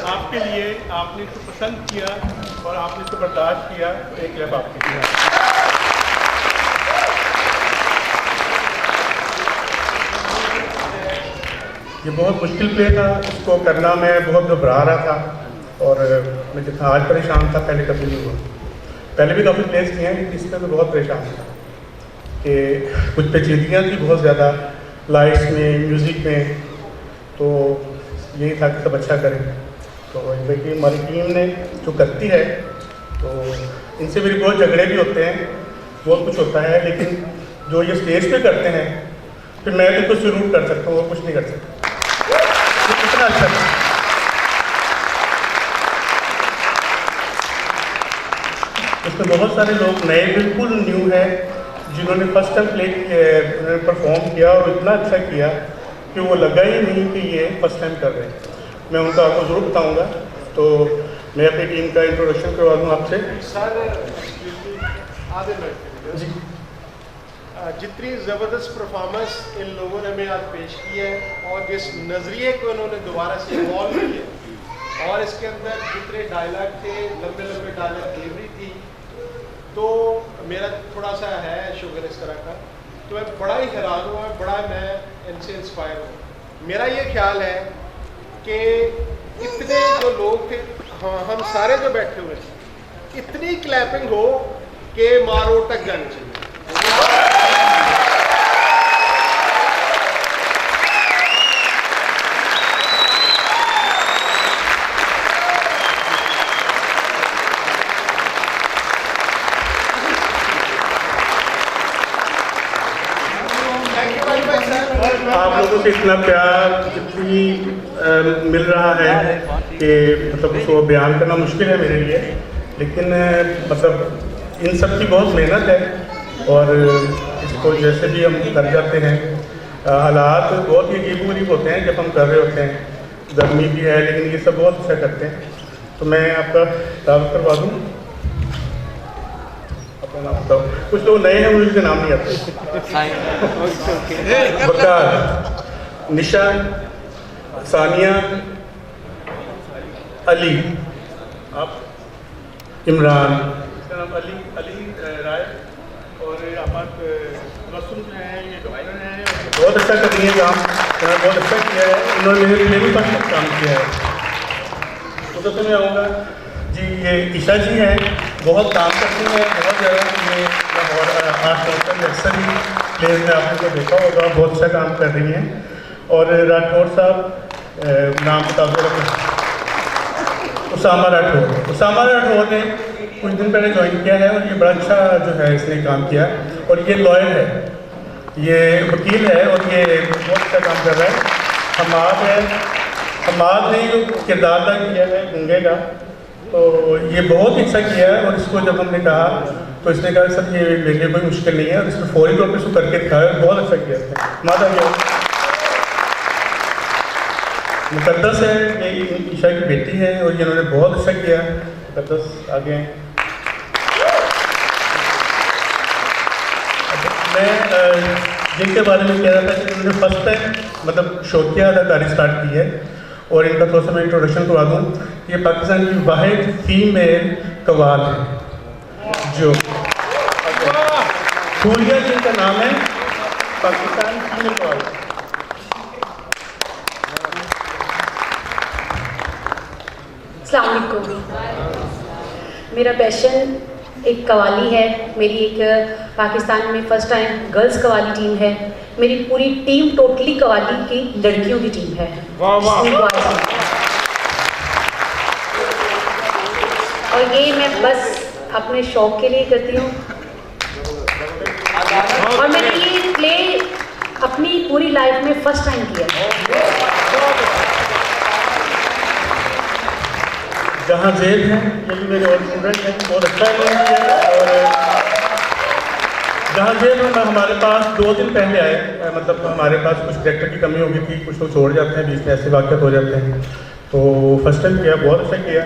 आपके लिए, आपने इसको पसंद किया और आपने इसको बर्दाश्त किया, तो एक क्लैप आपके लिए। ये बहुत मुश्किल प्ले था, इसको करना मैं बहुत घबरा रहा था और मैं जितना आज परेशान था पहले कभी नहीं हुआ। पहले भी काफ़ी प्लेस किए हैं लेकिन इस पर तो बहुत परेशान था कि कुछ पेचीदगियाँ थी बहुत ज़्यादा लाइट्स में, म्यूज़िक में, तो यही था कि सब अच्छा करें। तो देखिए हमारी टीम ने जो करती है तो इनसे मेरे बहुत झगड़े भी होते हैं, बहुत कुछ होता है, लेकिन जो ये स्टेज पे करते हैं फिर मैं तो कुछ जरूर कर सकता हूँ और कुछ नहीं कर सकता। कितना अच्छा था। इसमें बहुत सारे लोग नए, बिल्कुल न्यू है, जिन्होंने फर्स्ट टाइम प्ले परफॉर्म किया और इतना अच्छा किया कि वो लगा ही नहीं कि ये फर्स्ट टाइम कर रहे हैं। मैं उनका आपको ज़रूर बताऊंगा। तो मैं अपनी टीम का इंट्रोडक्शन करवा दूँ आपसे। सर आधे मिनट जी, जितनी ज़बरदस्त परफॉर्मेंस इन लोगों ने हमें आज पेश की है और जिस नज़रिए को इन्होंने दोबारा से इवॉल्व किया और इसके अंदर जितने डायलॉग थे, लंबे लंबे डायलॉग डिलीवरी थी, तो मेरा थोड़ा सा है शुगर इस तरह का, तो मैं बड़ा ही हैरान हुआ, बड़ा मैं इनसे इंस्पायर हूँ। मेरा ये ख्याल है कि इतने जो लोग थे, हाँ हम सारे जो बैठे हुए थे, इतनी क्लैपिंग हो कि मारो तक जानी चाहिए। आप लोगों से इतना प्यार इतनी मिल रहा है कि मतलब उसको बयान करना मुश्किल है मेरे लिए, लेकिन मतलब इन सब की बहुत मेहनत है और इसको जैसे भी हम कर जाते हैं, हालात बहुत ही अजीब गरीब होते हैं जब हम कर रहे होते हैं, गर्मी भी है लेकिन ये सब बहुत अच्छा करते हैं। तो मैं आपका दावा करवा दूँ, अपना नाम बताओ। कुछ लोग नए हैं मुझे नाम नहीं आता। वकार, निशा, सानिया, अली, आप इमरान, इसका नाम अली राय और आपात तबस्सुम जो हैं ये डिवाइनर हैं, बहुत अच्छा कर रही है काम, इन्होंने बहुत अच्छा किया है, इन्होंने मेरे पास काम किया है। तो मैं आऊँगा जी, ये ईशा जी हैं, बहुत काम करती हैं, बहुत ज़्यादा ये और 8 साल में अक्सर ही प्लेस में आपने को देखा होगा, बहुत अच्छा काम कर रही हैं। और राठौर साहब, नाम बता दो, उसामा राठौर ने कुछ दिन पहले ज्वाइन किया है और ये बड़ा अच्छा जो है इसने काम किया, और ये लॉयर है, ये वकील है और ये बहुत अच्छा काम कर रहा है। हमाद ने जो किरदार अदा किया है गंगे का, तो ये बहुत अच्छा किया है। और इसको जब हमने कहा तो इसने कहा सर ये मेरे लिए कोई मुश्किल नहीं है, और इसने फौरी तौर पर इसको करके दिखाया, बहुत अच्छा किया है। माता गया मुकद्दस है, ये ईशा की बेटी है और ये इन्होंने बहुत अच्छा किया। मुकद्दस आगे मैं जिनके बारे में कह रहा था कि उन्होंने फर्स्ट टाइम मतलब शौकिया अदाकारी स्टार्ट की है, और इनका थोड़ा सा मैं इंट्रोडक्शन करवा दूँ। ये पाकिस्तान की वाहिद फीमेल कवाल है, जो फूलिया जिनका नाम है, पाकिस्तान फीमेल कवाल। अस्सलाम वालेकुम। मेरा पैशन एक कवाली है, मेरी एक पाकिस्तान में first time girls qawwali team है, मेरी पूरी टीम टोटली कवाली की लड़कियों की टीम है। और ये मैं बस अपने शौक के लिए करती हूँ, और मैंने ये प्ले अपनी पूरी लाइफ में फर्स्ट टाइम किया। जहाँ जेब हैं, ये भी मेरे और स्टूडेंट हैं, बहुत अच्छा है। और जहाँ जेब में हमारे पास 2 दिन पहले आए, मतलब हमारे पास कुछ कैरेक्टर की कमी हो गई थी, कुछ लोग छोड़ जाते हैं, बीच में ऐसे वाक़यात हो जाते हैं, तो फर्स्ट टाइम किया, बहुत अच्छा किया।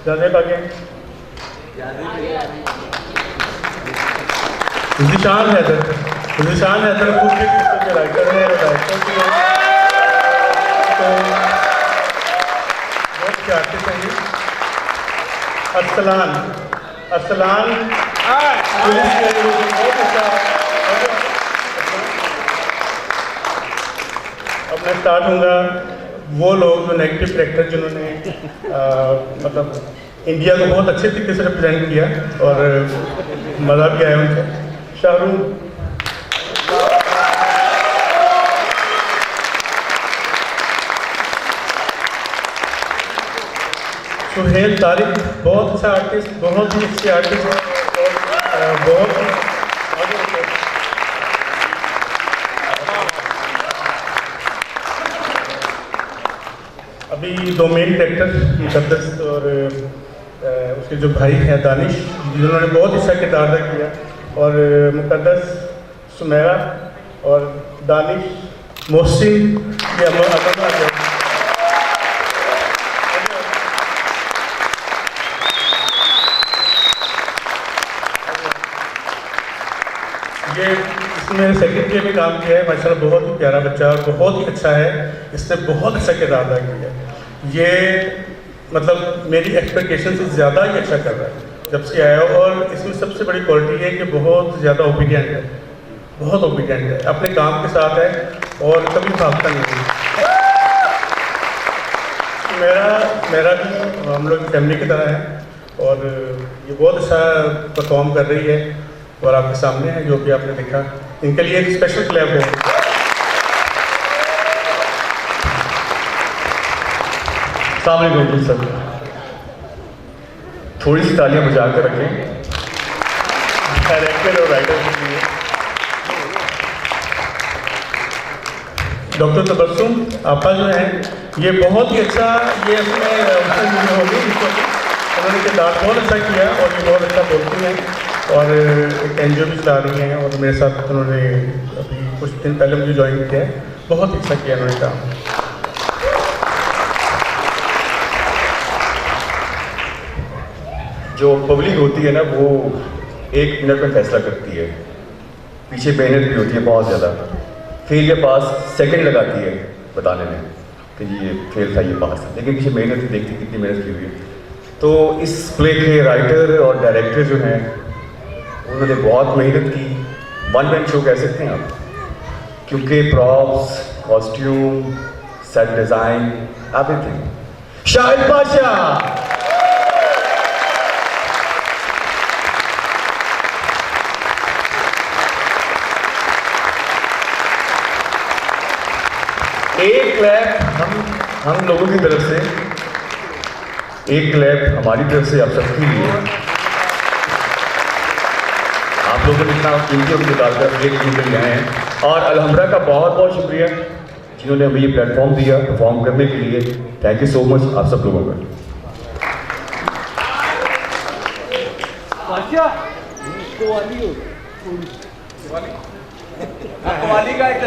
जहाँ जेब आगे ज़ीशान हैदर खुद भी पिक्चर के राइटर हैं और डायरेक्टर भी हैं, तो बहुत अच्छे आर्टिस्ट हैं। अरसलान पुलिस के बहुत अच्छा। अब मैं स्टार्ट होऊंगा, वो लोग जो नेगेटिव कैरेक्टर जिन्होंने मतलब इंडिया को बहुत अच्छे तरीके से रिप्रेजेंट किया और मज़ा भी आया उनसे। शाहरुख, सुहेल तारिक बहुत अच्छा आर्टिस्ट, बहुत ही अच्छे आर्टिस्ट हैं और बहुत अभी 2 मेन कैरेक्टर मुकद्दस और उसके जो भाई हैं दानिश, जिन्होंने बहुत अच्छा किरदार अदा किया, और मुकद्दस, सुमेरा और दानिश, मोहसिन, ये ये इसमें सेकंड डे में काम किया है, माशाल्लाह बहुत ही प्यारा बच्चा और बहुत ही अच्छा है, इसने बहुत अच्छा किरदार अदा किया है। ये मतलब मेरी एक्सपेक्टेशन से ज़्यादा ही अच्छा कर रहा है जब से आया, और इसमें सबसे बड़ी क्वालिटी है कि बहुत ज़्यादा ओबीडियंट है, बहुत ओबीडियंट है, अपने काम के साथ है और कभी भागता नहीं है। मेरा भी हम लोग फैमिली की तरह है, और ये बहुत अच्छा परफॉर्म कर रही है और आपके सामने है जो कि आपने देखा। इनके लिए एक स्पेशल क्लैप है। अस्सलाम सर, थोड़ी सी तालियां बजा कर रखें डायरेक्टर और राइटर के लिए। डॉक्टर तबस्सुम आपा जो है ये बहुत ही अच्छा, ये अपने होगी, उन्होंने किरदार बहुत अच्छा किया और ये बहुत अच्छा बोलती हैं और एक NGO भी चला रही हैं, और मेरे साथ उन्होंने अभी कुछ दिन पहले मुझे ज्वाइन किया है, बहुत अच्छा किया उन्होंने काम। जो पब्लिक होती है ना वो 1 मिनट में फैसला करती है, पीछे मेहनत भी होती है बहुत ज़्यादा, फिर ये पास सेकंड लगाती है बताने में कि ये फेल था, ये पास था, लेकिन पीछे मेहनत देखती कितनी मेहनत की हुई है। तो इस प्ले के राइटर और डायरेक्टर जो हैं उन्होंने बहुत मेहनत की, वन मैन शो कह सकते हैं आप, क्योंकि props, costume, set design, everything. Shahid बादशाह। एक क्लैप हम लोगों की तरफ से, एक क्लैप हमारी तरफ से आप सबके लिए। आप लोगों ने इतना कीमती वक्त निकालकर एक दिन लिए हैं, और अलहमरा का बहुत बहुत शुक्रिया जिन्होंने हमें ये प्लेटफॉर्म दिया परफॉर्म करने के लिए। थैंक यू सो मच आप सब लोगों का। कवाली का एक